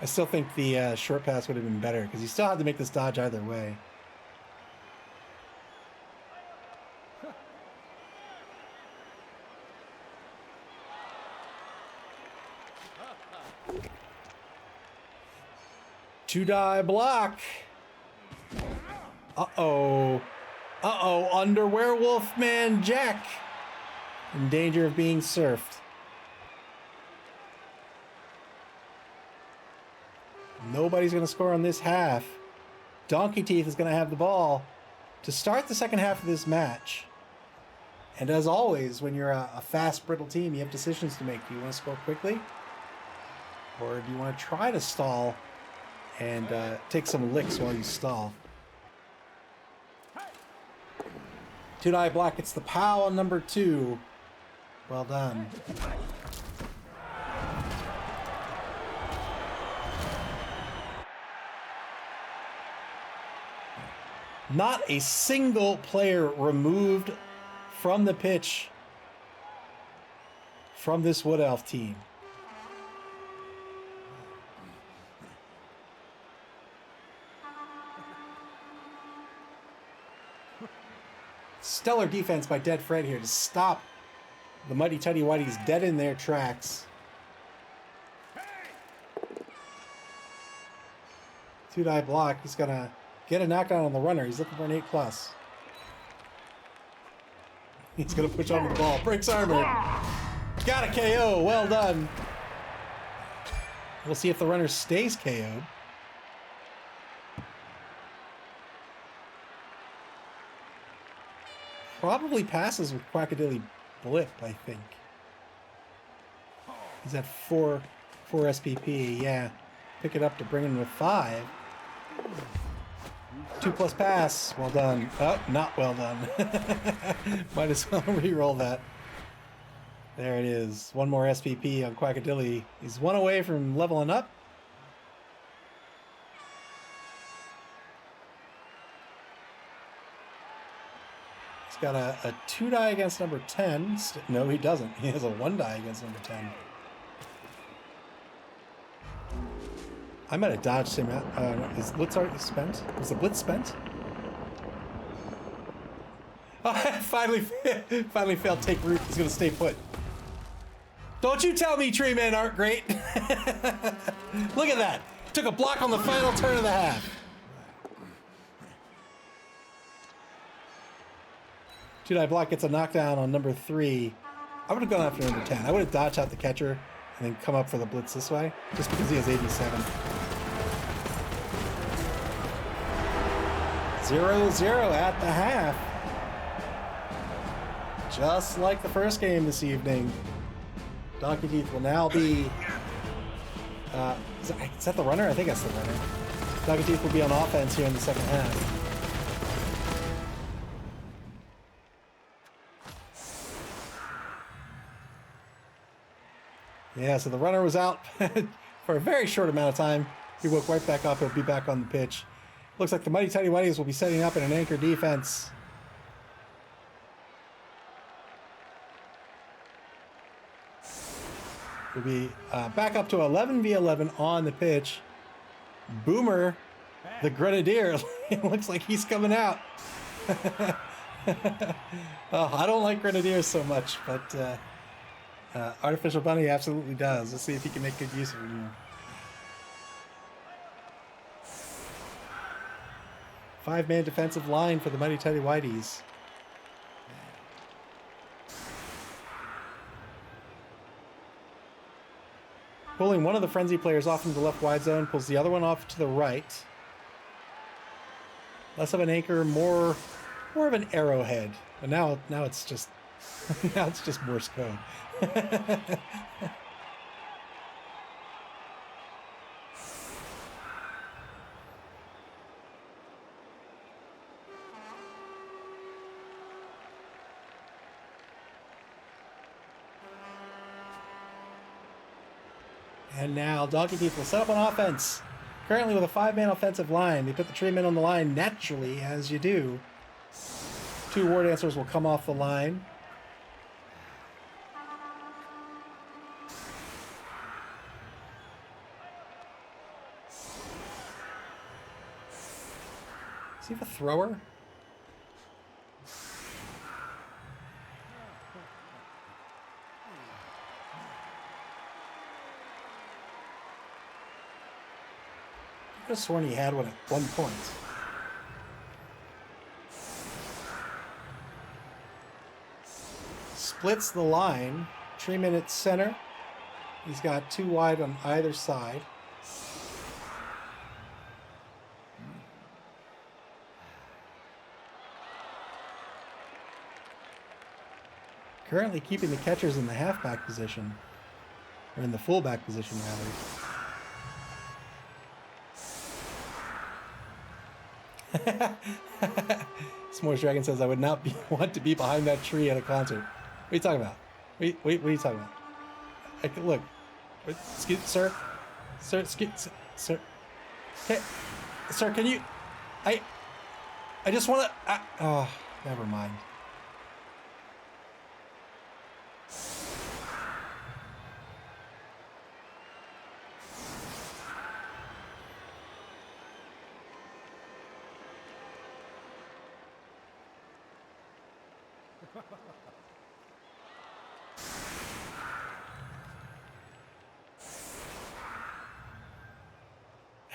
I still think the short pass would have been better because you still had to make this dodge either way. Two-die block. Uh-oh. Uh-oh. Under Werewolf Man Jack. In danger of being surfed. Nobody's going to score on this half. Donkey Teeth is going to have the ball to start the second half of this match. And as always, when you're a fast, brittle team, you have decisions to make. Do you want to score quickly? Or do you want to try to stall and take some licks while you stall? Two-die block. It's the POW on number 2. Well done. Not a single player removed from the pitch from this Wood Elf team. Stellar defense by Dead Fred here to stop the Mighty Tighty Whiteys dead in their tracks. Two-die block. He's going to get a knockdown on the runner. He's looking for an 8+. He's going to push on the ball. Breaks armor. Got a KO. Well done. We'll see if the runner stays KO'd. Probably passes with Quackadilly Blip, I think. He's at 4 SPP. Yeah. Pick it up to bring him with 5. 2+ pass. Well done. Oh, not well done. Might as well re-roll that. There it is. 1 more SPP on Quackadilly. He's 1 away from leveling up. He's got a 2-die against number 10. No, he doesn't. He has a 1-die against number 10. I might have dodged him out. Is Blitz already spent? Was the Blitz spent? finally failed take root. He's gonna stay put. Don't you tell me tree men aren't great. Look at that. Took a block on the final turn of the half. Two-die block gets a knockdown on number 3. I would have gone after number 10. I would have dodged out the catcher and then come up for the blitz this way, just because he has 87. 0-0 at the half. Just like the first game this evening. Donkey Teeth will now be... is that the runner? I think that's the runner. Donkey Teeth will be on offense here in the second half. Yeah, so the runner was out for a very short amount of time. He woke right back up. He'll be back on the pitch. Looks like the Mighty Tighty Whiteys will be setting up in an anchor defense. We'll be back up to 11v11 on the pitch. Boomer, the Grenadier, it looks like he's coming out. Oh, I don't like Grenadiers so much, but Artificial Bunny absolutely does. Let's see if he can make good use of it here. 5-man defensive line for the Mighty Tighty Whiteys. Pulling one of the frenzy players off into the left wide zone, pulls the other one off to the right. Less of an anchor, more of an arrowhead. But now it's just now it's just Morse code. And now Donkey Teeth will set up on offense. Currently with a 5-man offensive line. They put the tree men on the line naturally, as you do. 2 war dancers will come off the line. Does he have a thrower? I could have sworn he had one at one point. Splits the line. Treeman at center. He's got 2 wide on either side. Currently keeping the catchers in the halfback position. Or in the fullback position, rather. S'mores Dragon says, I would not want to be behind that tree at a concert. What are you talking about? Wait, what are you talking about? Look. Excuse, sir. Sir, excuse, sir. Okay. Sir, can you... I just want to... oh, never mind.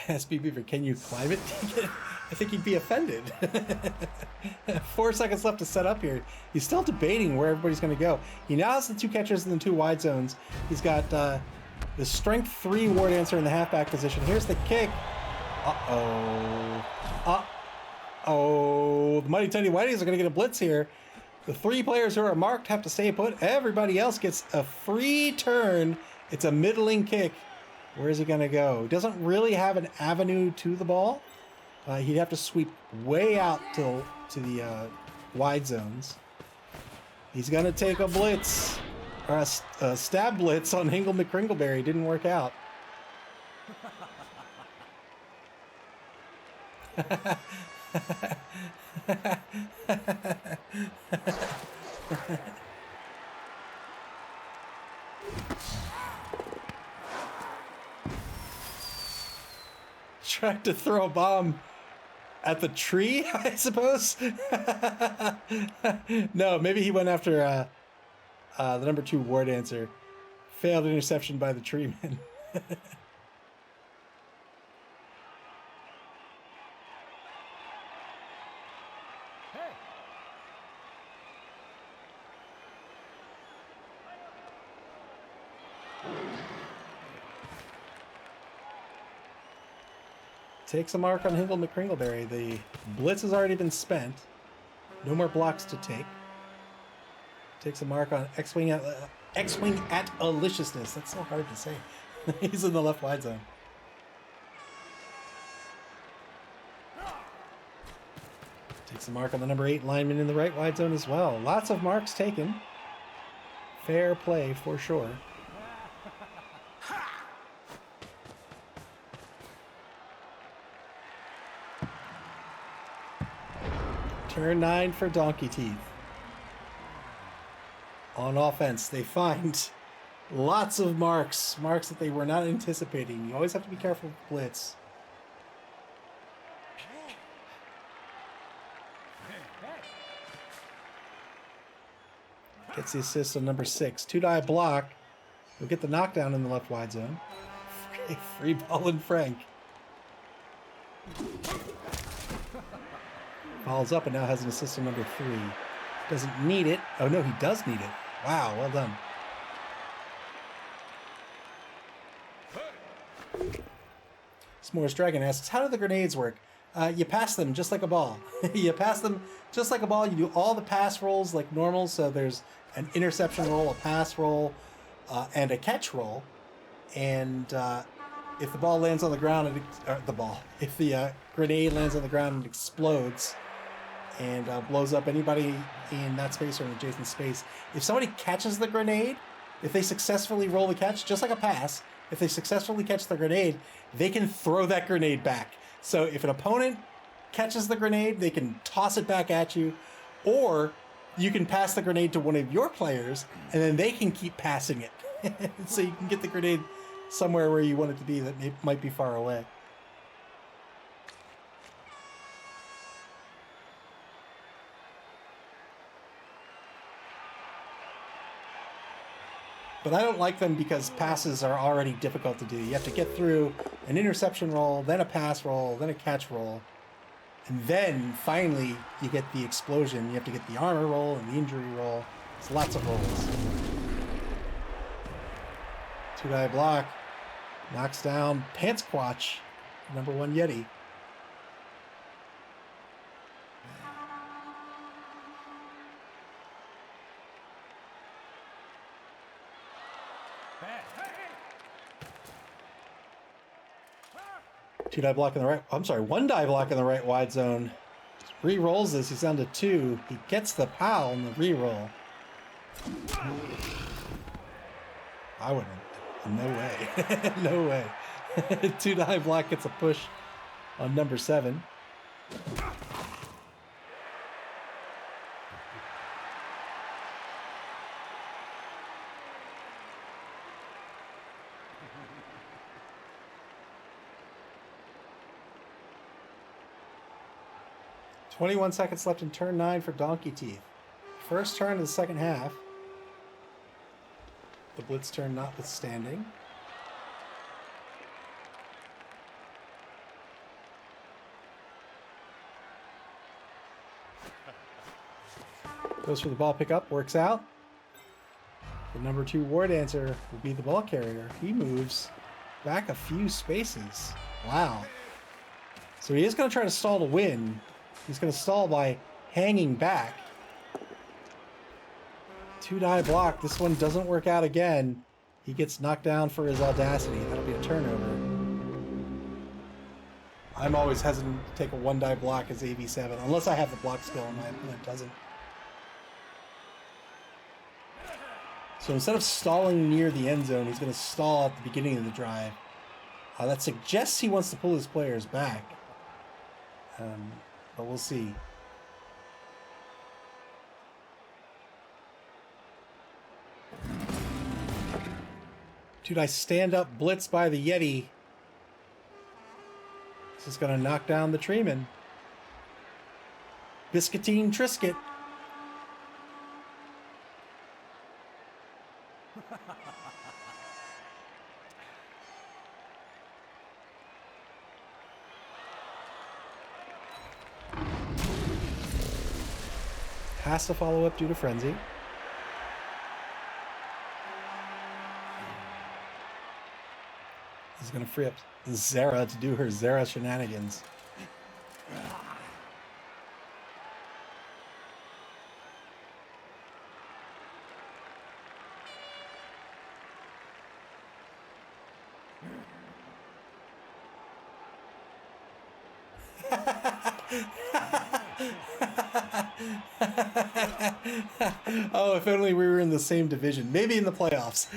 SB Beaver, can you climb it? I think he'd be offended. 4 seconds left to set up here. He's still debating where everybody's going to go. He now has the 2 catchers in the 2 wide zones. He's got the strength 3 war dancer in the halfback position. Here's the kick. Uh-oh. Uh-oh. The Mighty Tighty Whiteys are going to get a blitz here. The 3 players who are marked have to stay put. Everybody else gets a free turn. It's a middling kick. Where is he going to go? He doesn't really have an avenue to the ball. He'd have to sweep way out to the wide zones. He's going to take a blitz, or a stab blitz on Hingle McCringleberry. Didn't work out. Tried to throw a bomb At the tree, I suppose? No, maybe he went after the number 2 war dancer. Failed interception by the treeman. Takes a mark on Hingle McCringleberry. The blitz has already been spent. No more blocks to take. Takes a mark on X-Wing at Aliciousness. That's so hard to say. He's in the left wide zone. Takes a mark on the number 8 lineman in the right wide zone as well. Lots of marks taken. Fair play for sure. Turn 9 for Donkey Teeth. On offense, they find lots of marks that they were not anticipating. You always have to be careful with blitz. Gets the assist on number 6. 2-die block. He'll get the knockdown in the left wide zone. Free ball and Frank. Follows up and now has an assist on number 3. Doesn't need it. Oh no, he does need it. Wow, well done. S'mores Dragon asks, how do the grenades work? You pass them just like a ball. You pass them just like a ball. You do all the pass rolls like normal. So there's an interception roll, a pass roll, and a catch roll. And if the ball lands on the ground, if the grenade lands on the ground, it explodes and blows up anybody in that space or an adjacent space. If somebody catches the grenade, if they successfully roll the catch, just like a pass, if they successfully catch the grenade, they can throw that grenade back. So if an opponent catches the grenade, they can toss it back at you, or you can pass the grenade to one of your players, and then they can keep passing it. So you can get the grenade somewhere where you want it to be that might be far away. But I don't like them because passes are already difficult to do. You have to get through an interception roll, then a pass roll, then a catch roll. And then, finally, you get the explosion. You have to get the armor roll and the injury roll. It's lots of rolls. 2-die block. Knocks down Pantsquatch, number 1 Yeti. Two-die block in the right. I'm sorry, 1-die block in the right wide zone. Re-rolls this. He's down to 2. He gets the POW in the re-roll. I wouldn't. No way. No way. 2-die block gets a push on number 7. "21 seconds left in turn 9 for Donkey Teeth. First turn of the second half. The blitz turn notwithstanding. Goes for the ball pickup, works out. The number 2 War Dancer will be the ball carrier. He moves back a few spaces. Wow. So he is going to try to stall to win. He's going to stall by hanging back. 2-die block. This one doesn't work out again. He gets knocked down for his audacity. That'll be a turnover. I'm always hesitant to take a 1-die block as AV7, unless I have the block skill and my opponent doesn't. So instead of stalling near the end zone, he's going to stall at the beginning of the drive. That suggests he wants to pull his players back. But we'll see. Two-die stand-up blitz by the Yeti. This is going to knock down the Treeman. Biscuitine Triscuit. Has to follow up due to frenzy. He's gonna free up Zara to do her Zara shenanigans. Oh, if only we were in the same division. Maybe in the playoffs.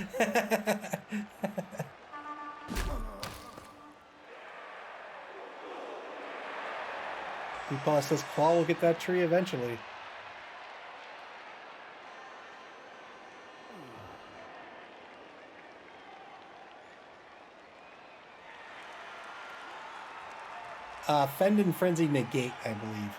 Paul says Claw will get that tree eventually. Fend and Frenzy negate, I believe.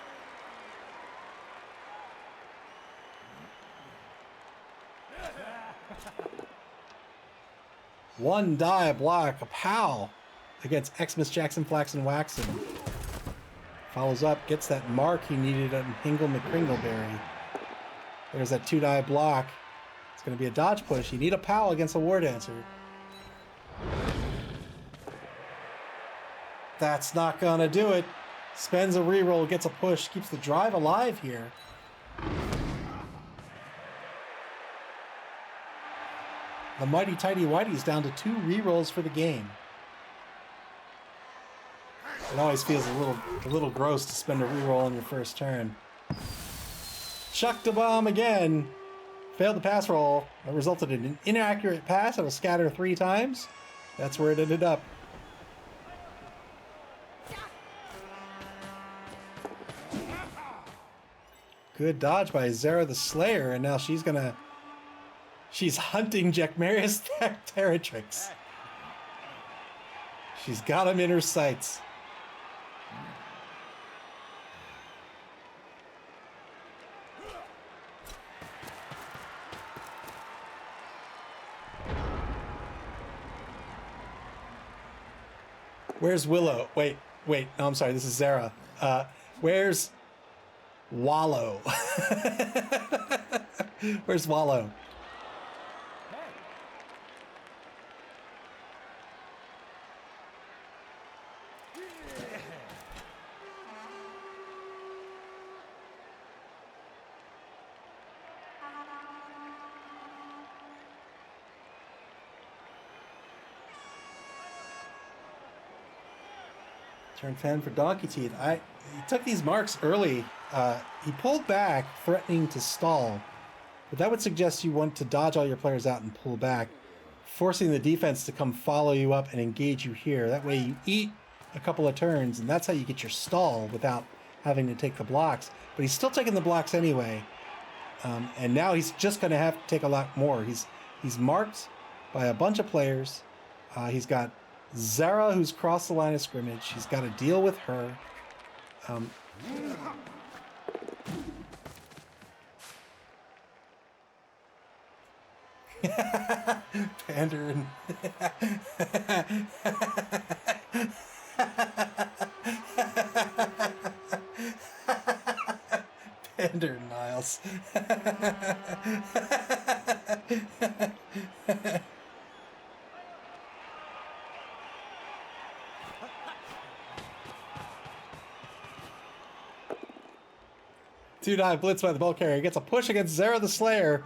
One die block, a pow against Xmas Jackson Flaxen Waxen. Follows up, gets that mark he needed on Hingle McCringleberry. There's that 2-die block. It's going to be a dodge push. You need a pow against a War Dancer. That's not going to do it. Spends a reroll, gets a push, keeps the drive alive here. The mighty Tighty Whiteys down to 2 rerolls for the game. It always feels a little gross to spend a reroll on your first turn. Chucked a bomb again. Failed the pass roll. That resulted in an inaccurate pass. It'll scatter 3 times. That's where it ended up. Good dodge by Zara the Slayer, and now she's hunting Jackmarius Territrix. She's got him in her sights. Where's Willow? Wait. No, I'm sorry. This is Zara. Where's Wallow? Where's Wallow? Turn fan for Donkey Teeth. He took these marks early. He pulled back, threatening to stall. But that would suggest you want to dodge all your players out and pull back, forcing the defense to come follow you up and engage you here. That way you eat a couple of turns, and that's how you get your stall without having to take the blocks. But he's still taking the blocks anyway. And now he's just going to have to take a lot more. He's marked by a bunch of players. He's got Zara, who's crossed the line of scrimmage. He's got to deal with her. Pandering. Pander Niles. Two-die blitz by the ball carrier. Gets a push against Zara the Slayer.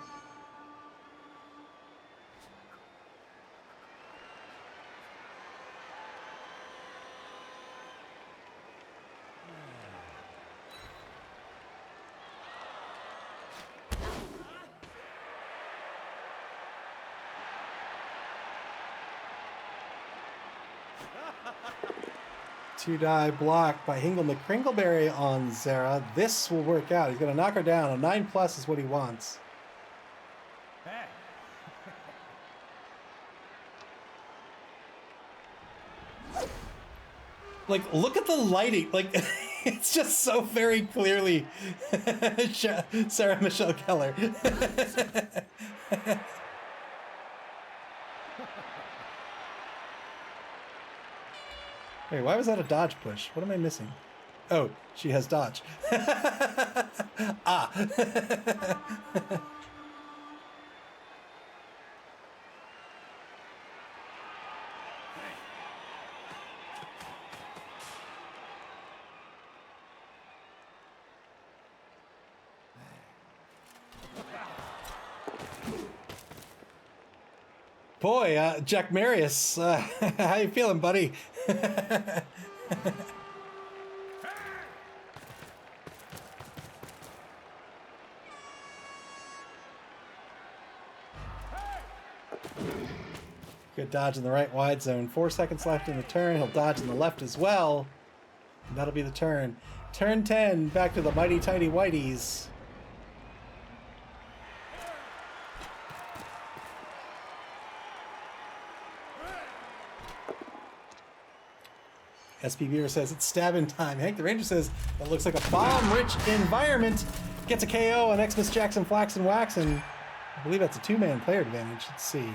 Two-die block by Hingle McCringleberry on Zara. This will work out. He's going to knock her down. A 9+ is what he wants. Like, look at the lighting. Like, It's just so very clearly Sarah Michelle Gellar. Wait, why was that a dodge push? What am I missing? Oh, she has dodge. Ah. Boy, Jack Marius, how you feeling, buddy? Good dodge in the right wide zone. 4 seconds left in the turn. He'll dodge in the left as well. And that'll be the turn. Turn 10, back to the mighty tighty Whiteys. SP Beaver says it's stabbing time. Hank the Ranger says that looks like a bomb-rich environment. Gets a KO on Xmas Jackson Flaxen Waxen. I believe that's a two-man player advantage. Let's see.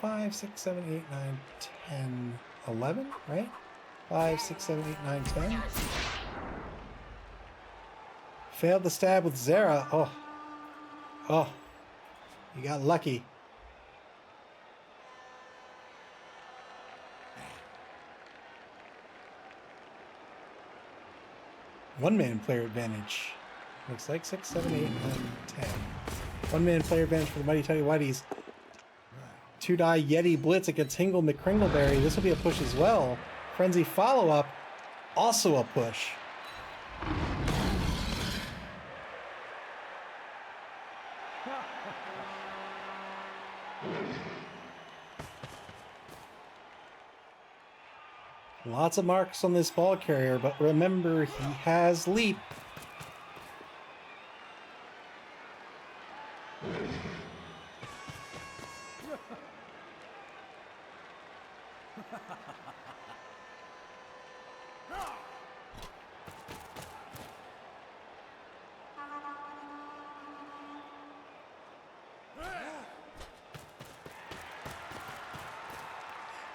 5, 6, 7, 8, 9, 10, 11, right? 5, 6, 7, 8, 9, 10. Failed the stab with Zara. Oh. Oh. You got lucky. One-man player advantage. Looks like 6, 7, 8, 9, 10. One-man player advantage for the Mighty Tighty Whiteys. 2-die Yeti Blitz against Hingle McCringleberry. This will be a push as well. Frenzy follow-up. Also a push. Lots of marks on this ball carrier, but remember, he has leap.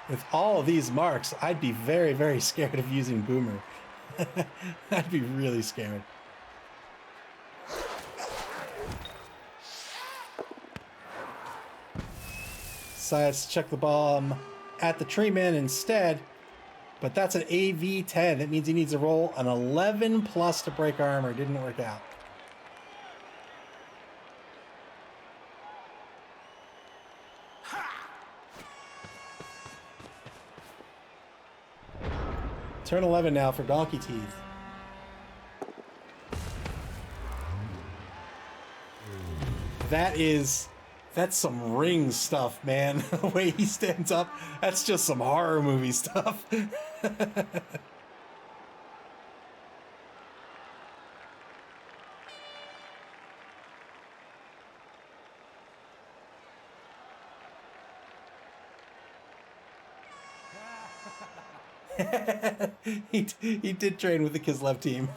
With all of these marks, I'd be very, very scared of using Boomer. I'd be really scared. Decides to check the bomb at the tree man instead, but that's an AV-10. That means he needs to roll an 11 plus to break armor. Didn't work out. Turn 11 now for Donkey Teeth. That's some Ring stuff, man. The way he stands up, that's just some horror movie stuff. He did train with the Kislev team.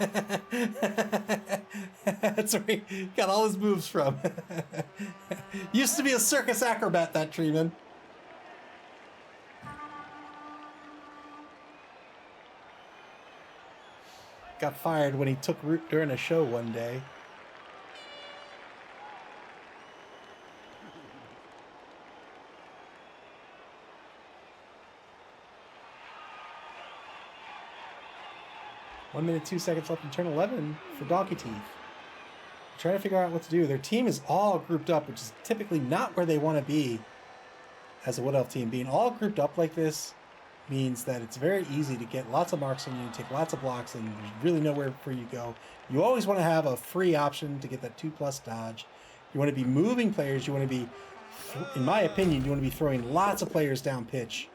That's where he got all his moves from. Used to be a circus acrobat, that Treeman. Got fired when he took root during a show one day. One minute, 2 seconds left in turn 11 for Donkey Teeth. Trying to figure out what to do. Their team is all grouped up, which is typically not where they want to be as a Wood Elf team. Being all grouped up like this means that it's very easy to get lots of marks on you, take lots of blocks, and there's really nowhere for you to go. You always want to have a free option to get that 2+ dodge. You want to be moving players. You want to be, in my opinion, you want to be throwing lots of players down pitch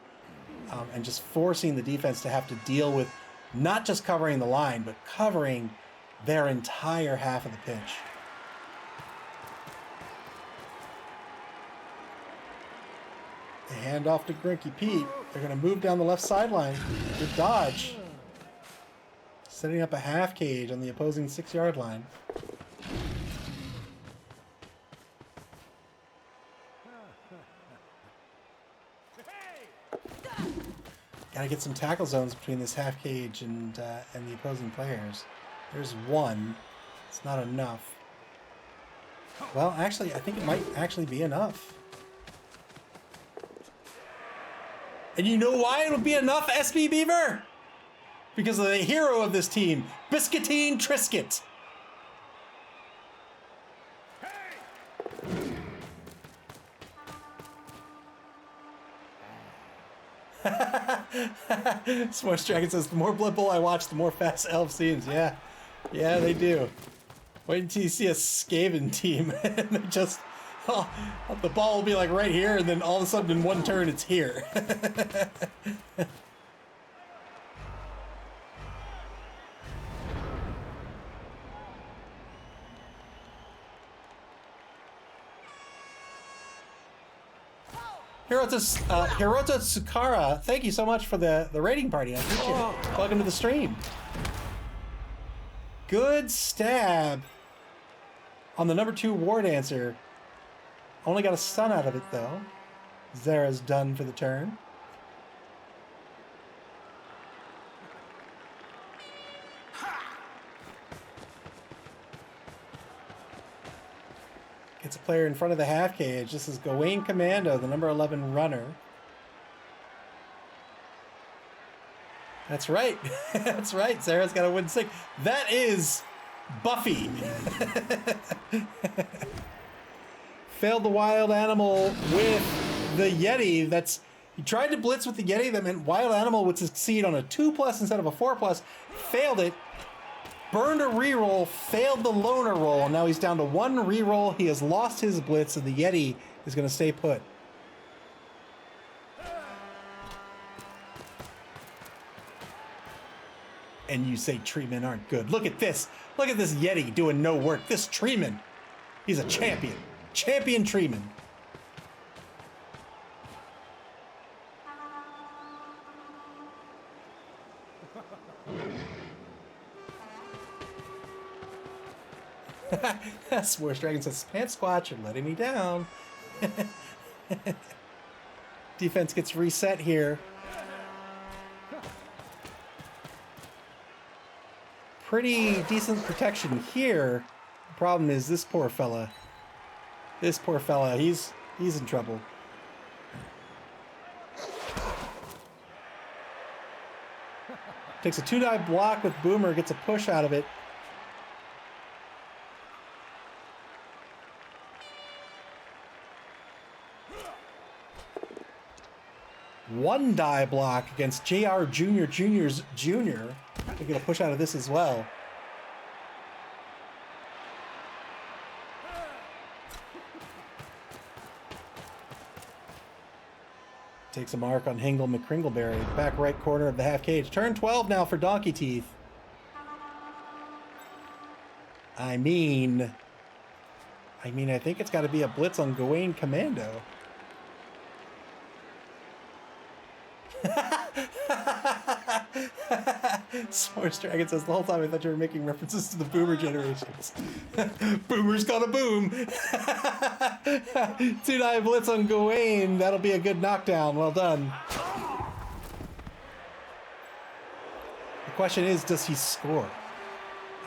and just forcing the defense to have to deal with not just covering the line, but covering their entire half of the pitch. Hand off to Grinky Pete. They're going to move down the left sideline. Good dodge. Setting up a half cage on the opposing 6-yard line. Gotta get some tackle zones between this half cage and the opposing players. There's one. It's not enough. Well, actually, I think it might actually be enough. And you know why it'll be enough, SB Beaver? Because of the hero of this team, Biscuitine Triscuit. S'mores Dragon says, the more Blood Bowl I watch, the more fast elf seems. Yeah. Yeah, they do. Wait until you see a Skaven team. And they just... Oh, the ball will be like right here, and then all of a sudden in one turn, it's here. Hiroto Tsukara, thank you so much for the rating party. I appreciate it. Welcome to the stream. Good stab on the number 2 War Dancer. Only got a stun out of it, though. Zara's done for the turn. Gets a player in front of the half cage. This is Gawain Commando, the number 11 runner. That's right. That's right. Zara's got a wooden stick. That is Buffy. Failed the wild animal with the Yeti. He tried to blitz with the Yeti. That meant wild animal would succeed on a 2+ instead of a 4+. Failed it. Burned a reroll, failed the loner roll. Now he's down to 1 reroll. He has lost his blitz, and the Yeti is going to stay put. And you say treemen aren't good. Look at this. Look at this Yeti doing no work. This treeman. He's a champion. Champion treeman. S'mores Dragon says, Pants Squatch, you're letting me down. Defense gets reset here. Pretty decent protection here. The problem is this poor fella. This poor fella, he's in trouble. Takes a 2-dive block with Boomer, gets a push out of it. One die block against JR Jr.'s Jr. We get a push out of this as well. Takes a mark on Hingle McCringleberry. Back right corner of the half cage. Turn 12 now for Donkey Teeth. I think it's got to be a blitz on Gawain Commando. S'mores Dragon says, the whole time I thought you were making references to the boomer generations. Boomer's gonna boom. 2-dive blitz on Gawain. That'll be a good knockdown. Well done. The question is, does he score?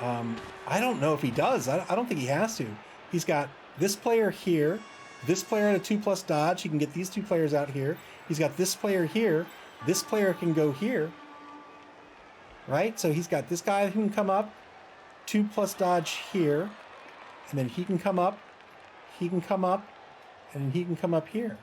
I don't know if he does. I don't think he has to. He's got this player here, this player at a 2+ dodge. He can get these 2 players out here. He's got this player here. This player can go here. Right? So he's got this guy who can come up, 2+ dodge here, and then he can come up, and then he can come up here.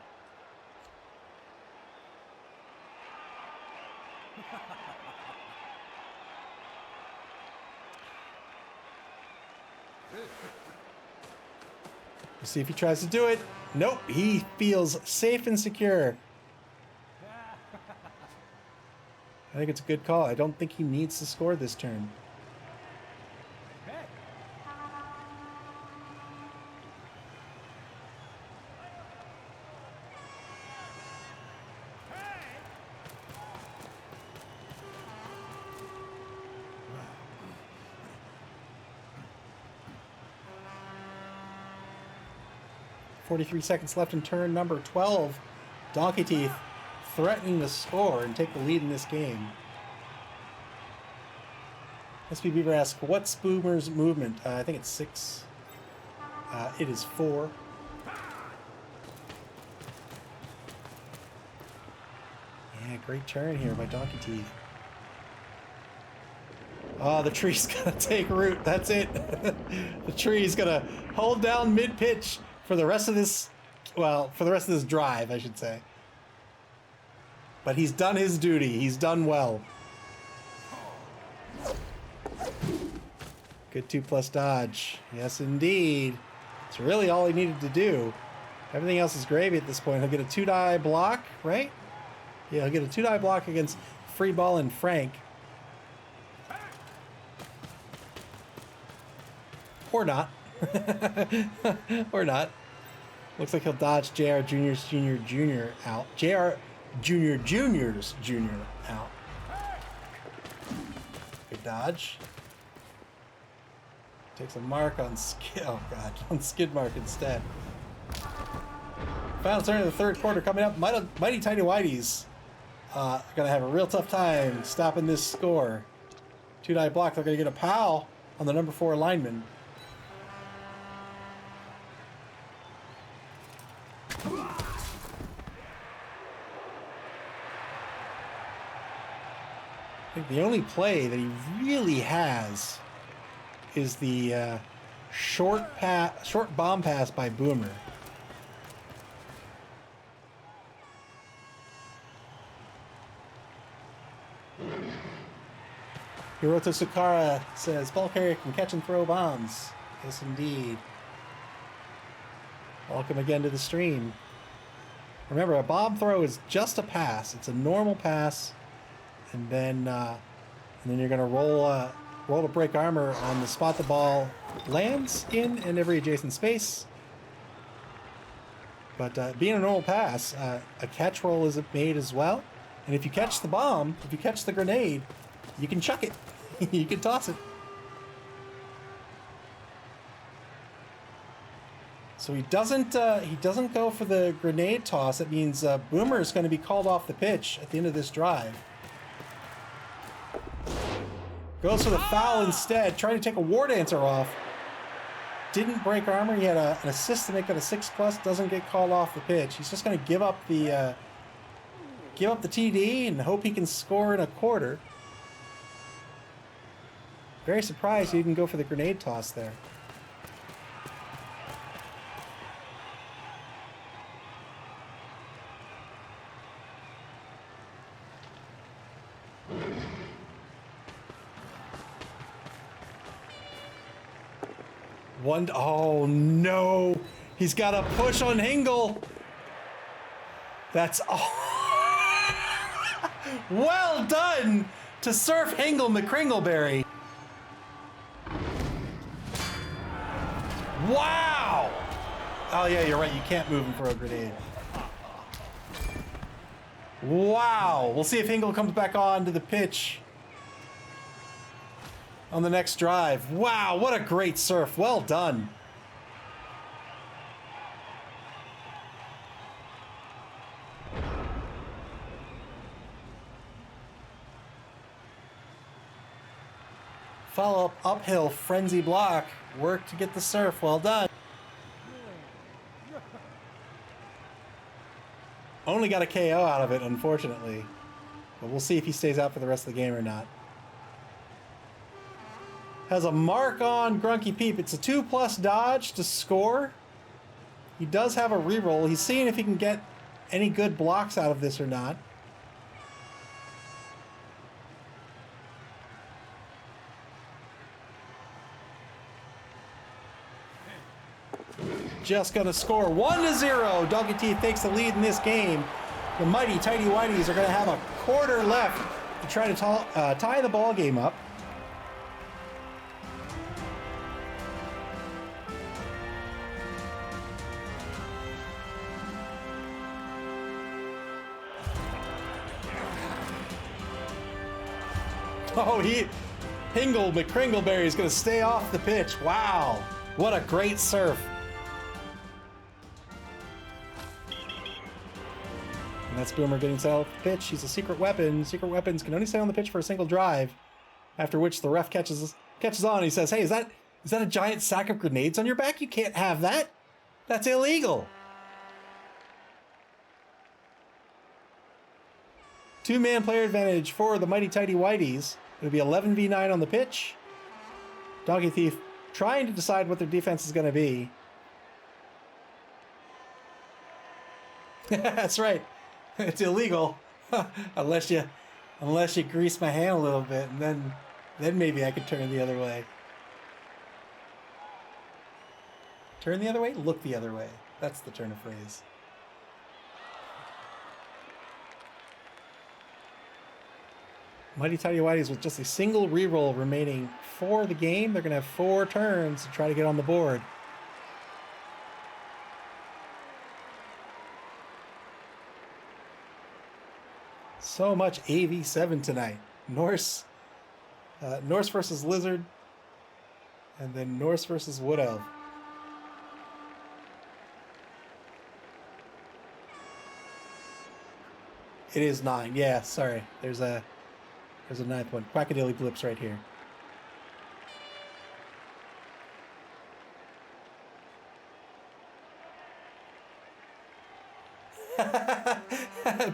Let's see if he tries to do it. Nope, he feels safe and secure. I think it's a good call. I don't think he needs to score this turn. 43 seconds left in turn number 12. Donkey Teeth threatening to score and take the lead in this game. SP Beaver asks, what's Boomer's movement? I think it's 6. It is 4. Yeah, great turn here by Donkey Teeth. Oh, the tree's gonna take root. That's it. The tree's gonna hold down mid-pitch for the rest of this, well, for the rest of this drive, I should say. But he's done his duty. He's done well. Good 2+ dodge. Yes, indeed. It's really all he needed to do. Everything else is gravy at this point. He'll get a 2-die block, right? Yeah, he'll get a 2-die block against Free Ball and Frank. Or not. Or not. Looks like he'll dodge JR Junior's Junior out. JR Junior's Junior out. Good dodge. Takes a mark on skid. Oh god, on skid mark instead. Final turn of the third quarter coming up. Mighty Tighty Whiteys gonna have a real tough time stopping this score. 2-die block. They're gonna get a POW on the number 4 lineman. I think the only play that he really has is the short bomb pass by Boomer. Hiroto Sukara says, ball carrier can catch and throw bombs. Yes, indeed. Welcome again to the stream. Remember, a bomb throw is just a pass. It's a normal pass, and then you're gonna roll to break armor on the spot the ball lands in and every adjacent space. But being a normal pass, a catch roll is made as well. And if you catch the bomb, if you catch the grenade, you can chuck it. You can toss it. So he doesn't go for the grenade toss. It means Boomer is going to be called off the pitch at the end of this drive. Goes for the foul instead, trying to take a War Dancer off. Didn't break armor. He had an assist to make it a 6+. Doesn't get called off the pitch. He's just going to give up the TD and hope he can score in a quarter. Very surprised he didn't go for the grenade toss there. Oh no! He's got a push on Hingle. That's all. Well done to Surf Hingle McCringleberry. Wow! Oh yeah, you're right. You can't move him for a grenade. Wow! We'll see if Hingle comes back on to the pitch on the next drive. Wow, what a great surf. Well done. Follow up uphill frenzy block. Work to get the surf. Well done. Only got a KO out of it, unfortunately. But we'll see if he stays out for the rest of the game or not. Has a mark on Grunky Peep. It's a 2+ dodge to score. He does have a reroll. He's seeing if he can get any good blocks out of this or not. Just gonna score 1-0. Donkey Teeth takes the lead in this game. The mighty Tighty Whiteys are gonna have a quarter left to try to tie the ball game up. Oh, Hingle McCringleberry is going to stay off the pitch. Wow, what a great surf. That's Boomer getting set off the pitch. He's a secret weapon. Secret weapons can only stay on the pitch for a single drive, after which the ref catches on. And he says, "Hey, is that a giant sack of grenades on your back? You can't have that. That's illegal." Two-man player advantage for the mighty Tighty Whiteys. It'll be 11v9 on the pitch. Donkey Thief trying to decide what their defense is going to be. That's right. It's illegal unless you grease my hand a little bit, and then maybe I could turn the other way. Turn the other way? Look the other way. That's the turn of phrase. Mighty Tighty Whiteys with just a single reroll remaining for the game. They're going to have 4 turns to try to get on the board. So much AV7 tonight. Norse versus Lizard, and then Norse versus Wood Elf. It is 9. Yeah, sorry. There's a 9th one. Quackadilly blips right here.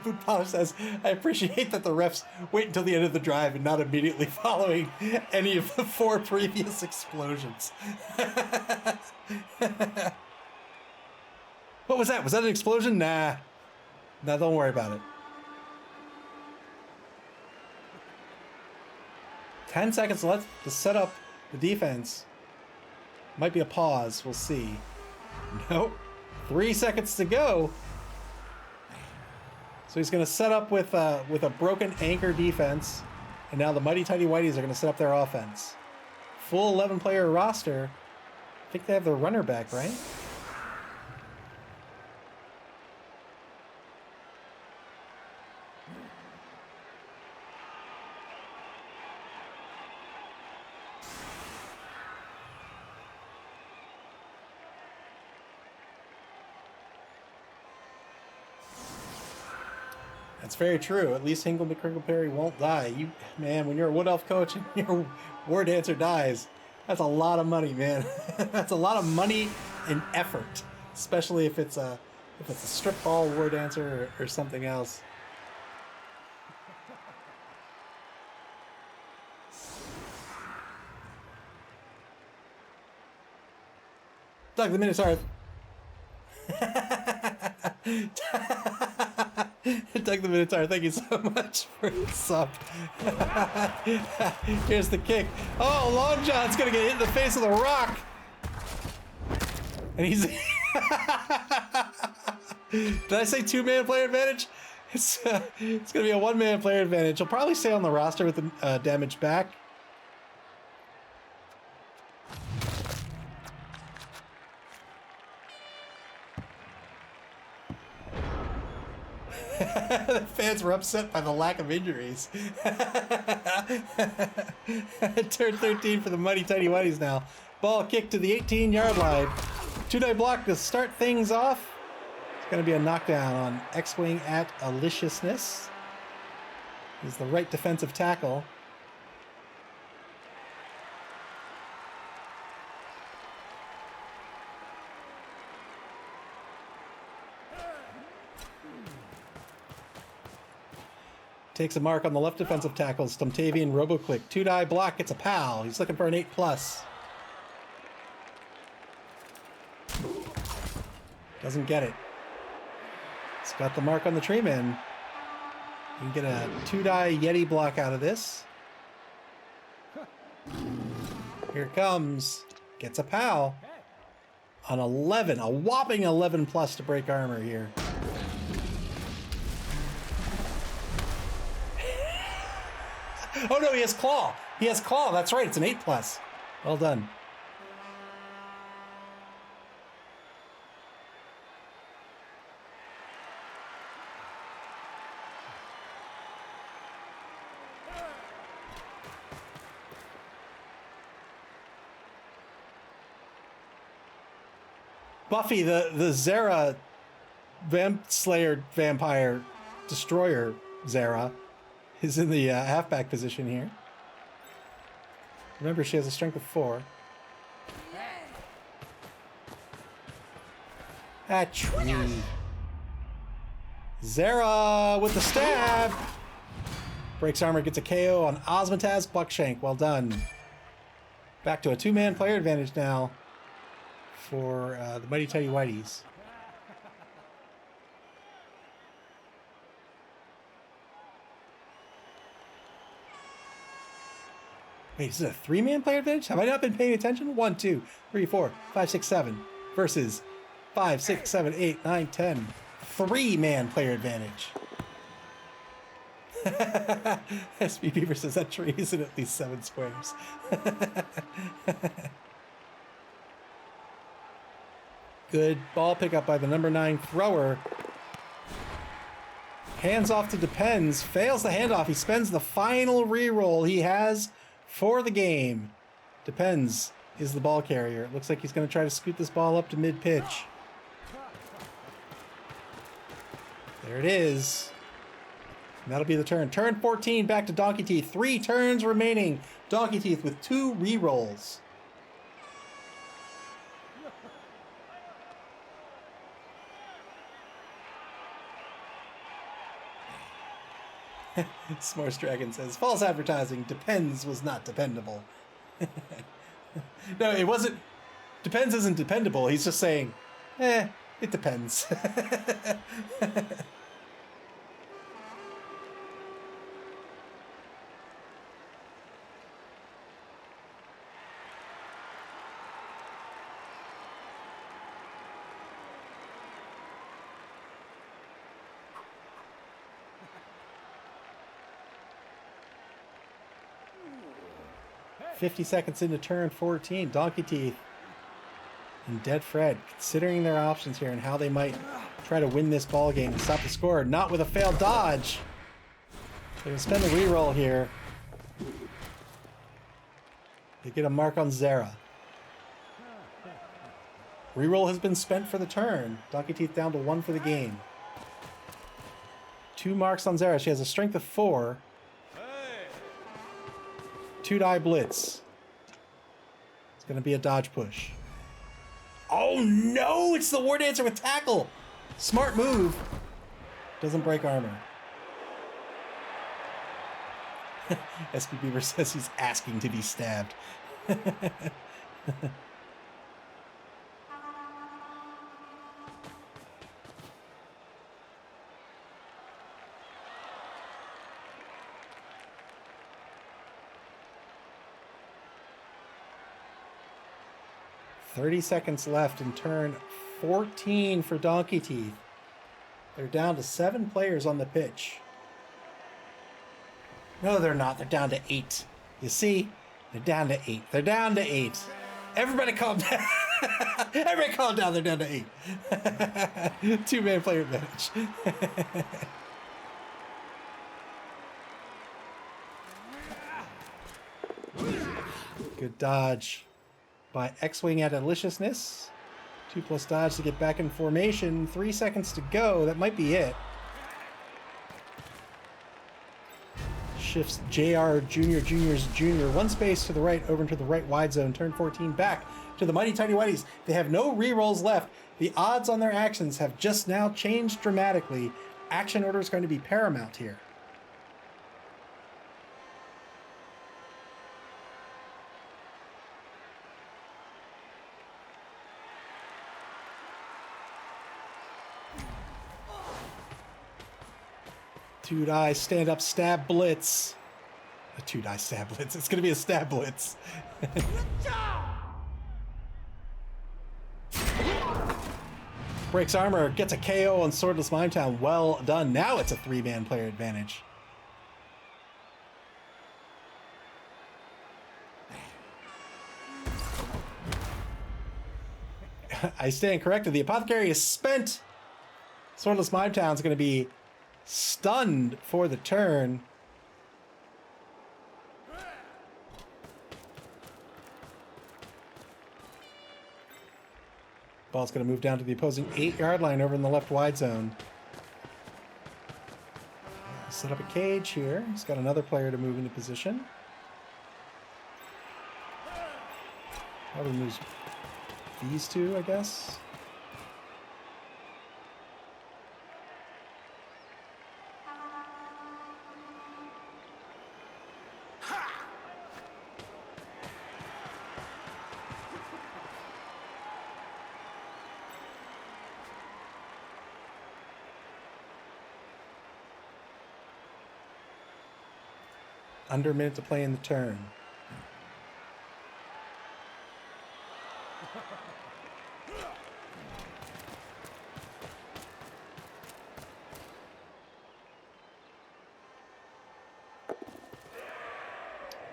Boot Polish says, "I appreciate that the refs wait until the end of the drive and not immediately following any of the 4 previous explosions." What was that? Was that an explosion? Nah. No, don't worry about it. 10 seconds left to set up the defense. Might be a pause. We'll see. Nope. 3 seconds to go. So he's going to set up with a broken anchor defense. And now the mighty Tighty Whiteys are going to set up their offense. Full 11-player roster. I think they have their runner back, right? That's very true. At least Hingle McCrinkleberry won't die. Man, when you're a Wood Elf coach and your War Dancer dies, that's a lot of money, man. That's a lot of money and effort, especially if it's a strip ball War Dancer or something else. Doug the Minotaur. Doug the Minotaur, thank you so much for the sub. Here's the kick. Oh, Long John's gonna get hit in the face with a rock. And he's... Did I say 2-man player advantage? It's gonna be a 1-man player advantage. He'll probably stay on the roster with the damage back. The fans were upset by the lack of injuries. Turn 13 for the mighty Tighty Whiteys now. Ball kicked to the 18-yard line. 2-die block to start things off. It's going to be a knockdown on X-Wing at Aliciousness. He's the right defensive tackle. Takes a mark on the left defensive tackle. Stumtavian Roboclick. 2-die block gets a pal. He's looking for an 8+. Doesn't get it. He's got the mark on the tree man. You can get a 2-die Yeti block out of this. Here it comes. Gets a pal. On 11. A whopping 11+ to break armor here. Oh no, he has claw. He has claw. That's right. It's an 8+. Well done. Buffy, the Zera Slayer vampire destroyer, Zara, is in the halfback position here. Remember, she has a strength of 4. Achoo. Zara with the stab. Breaks armor, gets a KO on Osmotaz Buckshank. Well done. Back to a 2-man player advantage now for the Mighty Tighty Whiteys. Wait, is it a 3-man player advantage? Have I not been paying attention? 1, 2, 3, 4, 5, 6, 7 versus 5, 6, 7, 8, 9, 10. 3-man player advantage. SB Beaver says that tree is in at least 7 squares. Good ball pickup by the number 9 thrower. Hands off to Depends. Fails the handoff. He spends the final reroll he has for the game. Depends is the ball carrier. It looks like he's going to try to scoot this ball up to mid-pitch. There it is. And that'll be the turn. Turn 14 back to Donkey Teeth. 3 turns remaining. Donkey Teeth with 2 rerolls. S'mores Dragon says, false advertising. Depends was not dependable. No, it wasn't. Depends isn't dependable. He's just saying, it depends. 50 seconds into turn 14. Donkey Teeth and Dead Fred considering their options here and how they might try to win this ball game and stop the score. Not with a failed dodge. They're going to spend the reroll here. They get a mark on Zara. Reroll has been spent for the turn. Donkey Teeth down to 1 for the game. 2 marks on Zara. She has a strength of 4. 2-die blitz. It's going to be a dodge push. Oh no! It's the War Dancer with tackle! Smart move. Doesn't break armor. SB Beaver says he's asking to be stabbed. 30 seconds left in turn 14 for Donkey Teeth. They're down to 7 players on the pitch. No, they're not. They're down to 8. You see? They're down to 8. They're down to 8. Everybody calm down. Everybody calm down. They're down to 8. 2-man player advantage. Good dodge by X-Wing at Deliciousness. 2+ dodge to get back in formation. 3 seconds to go. That might be it. Shifts JR Junior's Junior 1 space to the right over into the right wide zone. Turn 14 back to the Mighty Tighty Whiteys. They have no rerolls left. The odds on their actions have just now changed dramatically. Action order is going to be paramount here. Two-die stand-up stab blitz. A 2-die stab blitz. It's going to be a stab blitz. Breaks armor, gets a KO on Swordless Mimetown. Well done. Now it's a 3-man player advantage. I stand corrected. The Apothecary is spent. Swordless Mimetown is going to be stunned for the turn. Ball's going to move down to the opposing 8-yard line over in the left wide zone. Set up a cage here. He's got another player to move into position. Probably moves these two, I guess. Under a minute to play in the turn.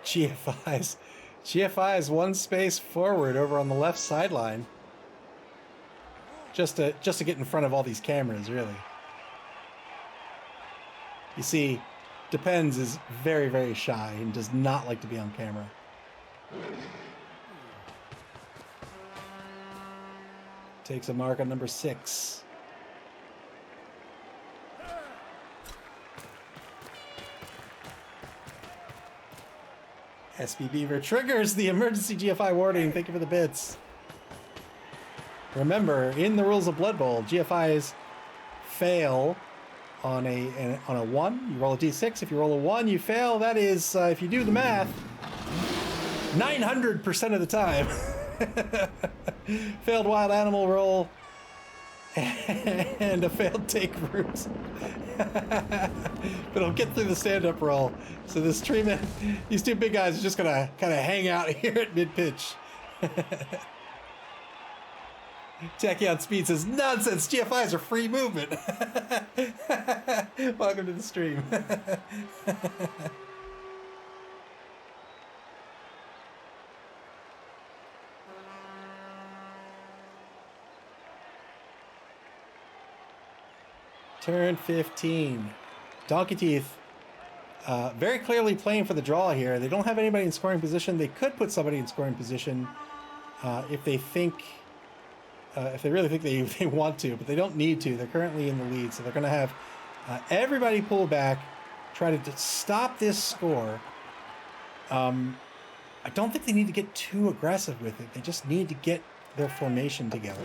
GFI's one space forward over on the left sideline. Just to get in front of all these cameras, really. You see, Depends is very, very shy and does not like to be on camera. Takes a mark on number 6. SB Beaver triggers the emergency GFI warning. Thank you for the bits. Remember, in the rules of Blood Bowl, GFIs fail on a 1. You roll a d6. If you roll a 1, you fail. That is, if you do the math, 900% of the time. Failed wild animal roll and a failed take route. But it'll get through the stand-up roll. So this treatment, these two big guys are just gonna kind of hang out here at mid-pitch. Tachyon Speed says, nonsense, GFIs are free movement. Welcome to the stream. Turn 15. Donkey Teeth very clearly playing for the draw here. They don't have anybody in scoring position. They could put somebody in scoring position if they think, if they really think they want to, but they don't need to. They're currently in the lead, so they're going to have everybody pull back, try to stop this score. I don't think they need to get too aggressive with it. They just need to get their formation together.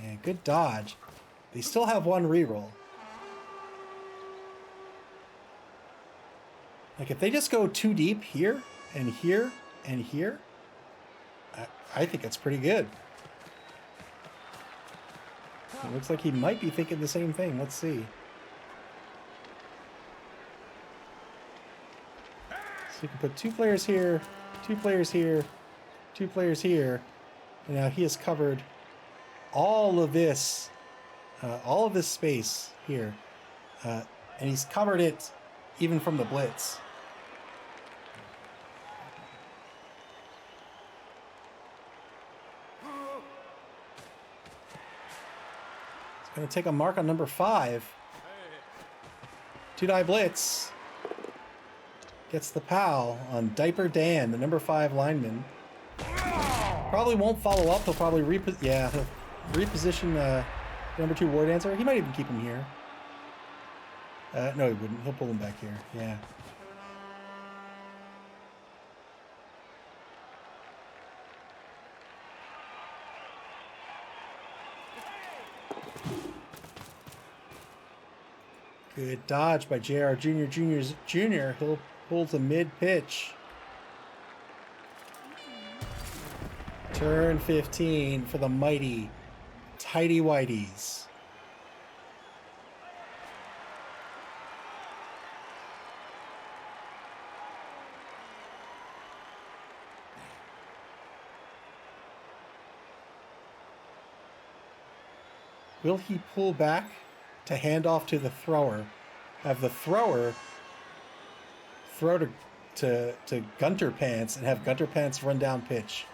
Yeah, good dodge. They still have one reroll. Like, if they just go too deep here and here and here, I think it's pretty good. It looks like he might be thinking the same thing. Let's see. So you can put 2 players here, 2 players here, 2 players here, and now he has covered all of this space here, and he's covered it even from the blitz. It's going to take a mark on number 5. 2-die blitz. Gets the POW on Diaper Dan, the number 5 lineman. Probably won't follow up. He'll probably he'll reposition number 2 War Dancer. He might even keep him here. No, he wouldn't. He'll pull him back here. Yeah. Good dodge by JR Jr. He'll pull to mid-pitch. Turn 15 for the mighty Tighty Whiteys. Will he pull back to hand off to the thrower? Have the thrower throw to Gunter Pants and have Gunter Pants run down pitch?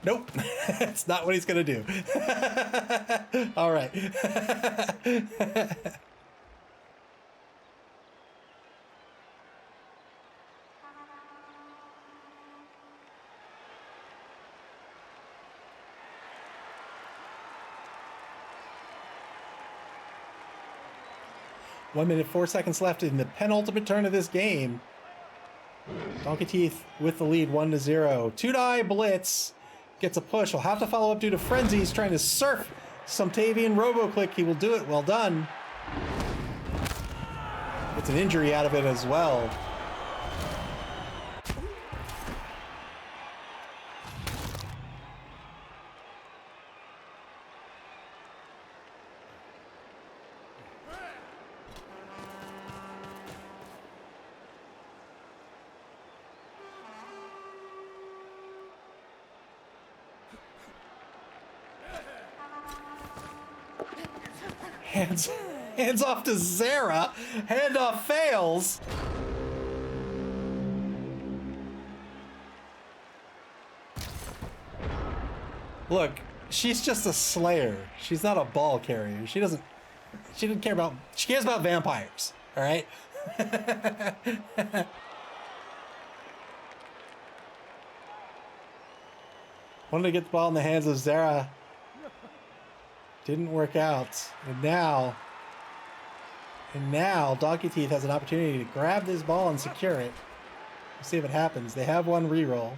Nope, that's not what he's gonna do. All right. 1 minute, 4 seconds left in the penultimate turn of this game. Donkey Teeth with the lead, 1-0. Two-die blitz gets a push. He'll have to follow up due to Frenzy. He's trying to surf some Tavian Robo-Click. He will do it. Well done. Gets an injury out of it as well. Hands off to Zara. Handoff fails. Look, she's just a slayer. She's not a ball carrier. She doesn't care about, she cares about vampires. All right. Wanted to get the ball in the hands of Zara. Didn't work out. And now Donkey Teeth has an opportunity to grab this ball and secure it. We'll see if it happens. They have one reroll.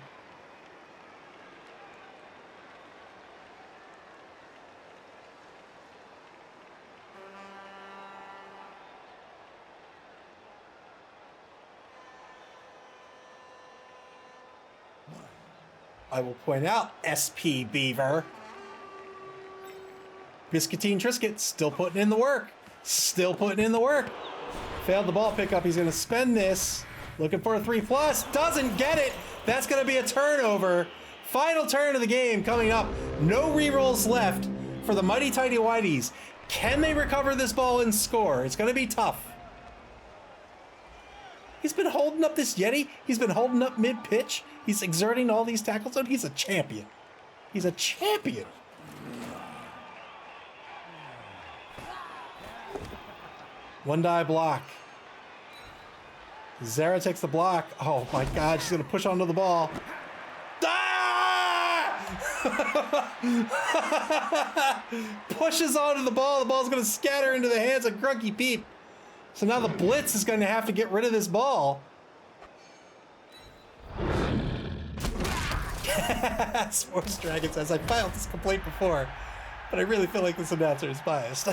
I will point out, SP Beaver. Biscuitine Triscuit still putting in the work. Still putting in the work. Failed the ball pickup. He's going to spend this. Looking for a 3+. Doesn't get it. That's going to be a turnover. Final turn of the game coming up. No rerolls left for the mighty Tighty Whiteys. Can they recover this ball and score? It's going to be tough. He's been holding up this Yeti. He's been holding up mid-pitch. He's exerting all these tackles on. He's a champion. He's a champion. One die block. Zara takes the block. Oh my God, she's gonna push onto the ball. Ah! Pushes onto the ball. The ball's gonna scatter into the hands of Grunky Peep. So now the blitz is gonna have to get rid of this ball. Sports Dragon says, I filed this complaint before, but I really feel like this announcer is biased.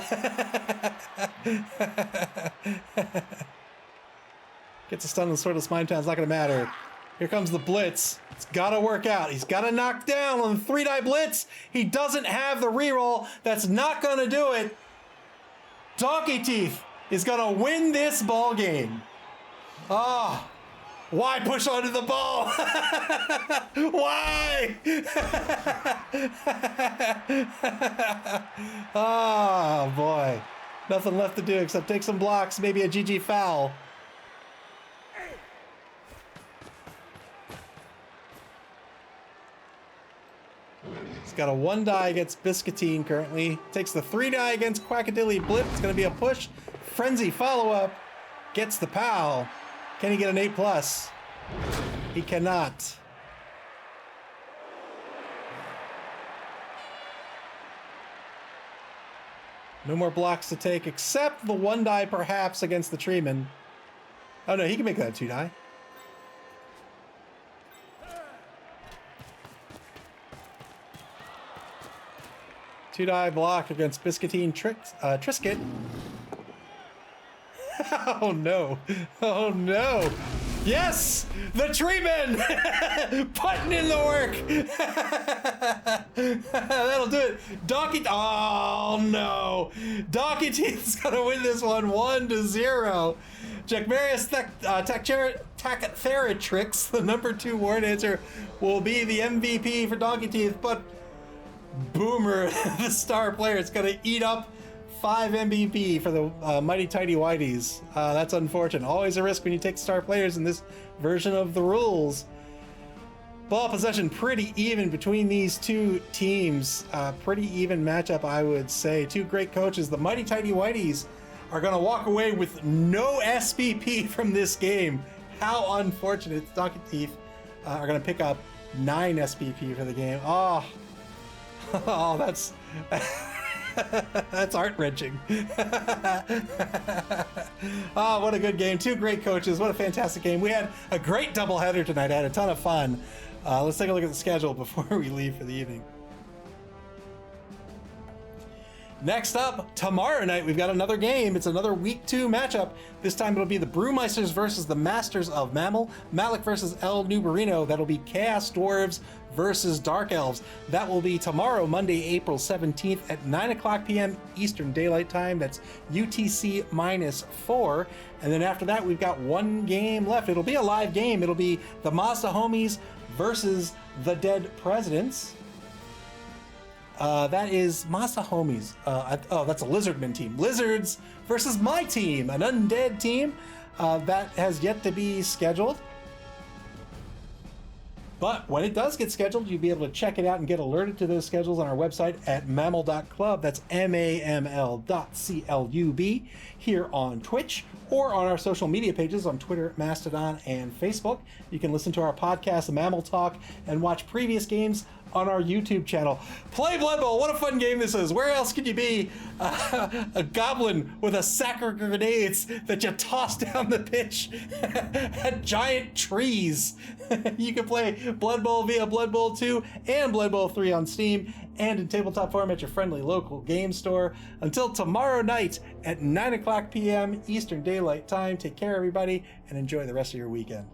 Gets a stun on Swordless Mine Town. It's not going to matter. Here comes the blitz. It's got to work out. He's got to knock down on the 3-die blitz. He doesn't have the reroll. That's not going to do it. Donkey Teeth is going to win this ball game. Oh, why push onto the ball? Why? Oh, boy. Nothing left to do except take some blocks, maybe a GG foul. He's got a 1-die against Biscuitine currently. Takes the 3-die against Quackadilly Blip. It's going to be a push. Frenzy follow-up. Gets the POW. Can he get an 8+? He cannot. No more blocks to take except the 1-die perhaps against the Treeman. Oh no, he can make that a 2-die. Two-die block against Biscuitine Triscuit. Oh no. Oh no. Yes! The Treeman! Putting in the work! That'll do it. Donkey... Oh no. Donkey Teeth's gonna win this one 1-0. Jackmarius Tactheratrix, the number 2 War Dancer, will be the MVP for Donkey Teeth, but Boomer, the star player, is gonna eat up 5 MVP for the mighty Tighty Whiteys. That's unfortunate. Always a risk when you take star players in this version of the rules. Ball possession pretty even between these two teams. Pretty even matchup, I would say. Two great coaches. The mighty Tighty Whiteys are going to walk away with no SPP from this game. How unfortunate. Donkey Teeth are going to pick up 9 SPP for the game. Oh, oh, that's That's heart-wrenching. Oh, what a good game. Two great coaches. What a fantastic game. We had a great doubleheader tonight. I had a ton of fun. Let's take a look at the schedule before we leave for the evening. Next up, tomorrow night, we've got another game. It's another Week 2 matchup. This time it'll be the Brewmeisters versus the Masters of MAML. Malik versus El Nubarino. That'll be Chaos Dwarves versus Dark Elves. That will be tomorrow, Monday, April 17th at 9 o'clock p.m. Eastern Daylight Time. That's UTC -4. And then after that, we've got one game left. It'll be a live game. It'll be the Mazda Homies versus the Dead Presidents. That is Mazda Homies. Oh, that's a Lizardman team. Lizards versus my team, an undead team. That has yet to be scheduled. But when it does get scheduled, you'll be able to check it out and get alerted to those schedules on our website at maml.club. That's MAML.CLUB here on Twitch or on our social media pages on Twitter, Mastodon, and Facebook. You can listen to our podcast, Mammal Talk, and watch previous games on our YouTube channel. Play Blood Bowl. What a fun game this is. Where else could you be a goblin with a sack of grenades that you toss down the pitch at giant trees? You can play Blood Bowl via Blood Bowl 2 and Blood Bowl 3 on Steam and in tabletop form at your friendly local game store. Until tomorrow night at 9 o'clock p.m. Eastern Daylight Time, take care, everybody, and enjoy the rest of your weekend.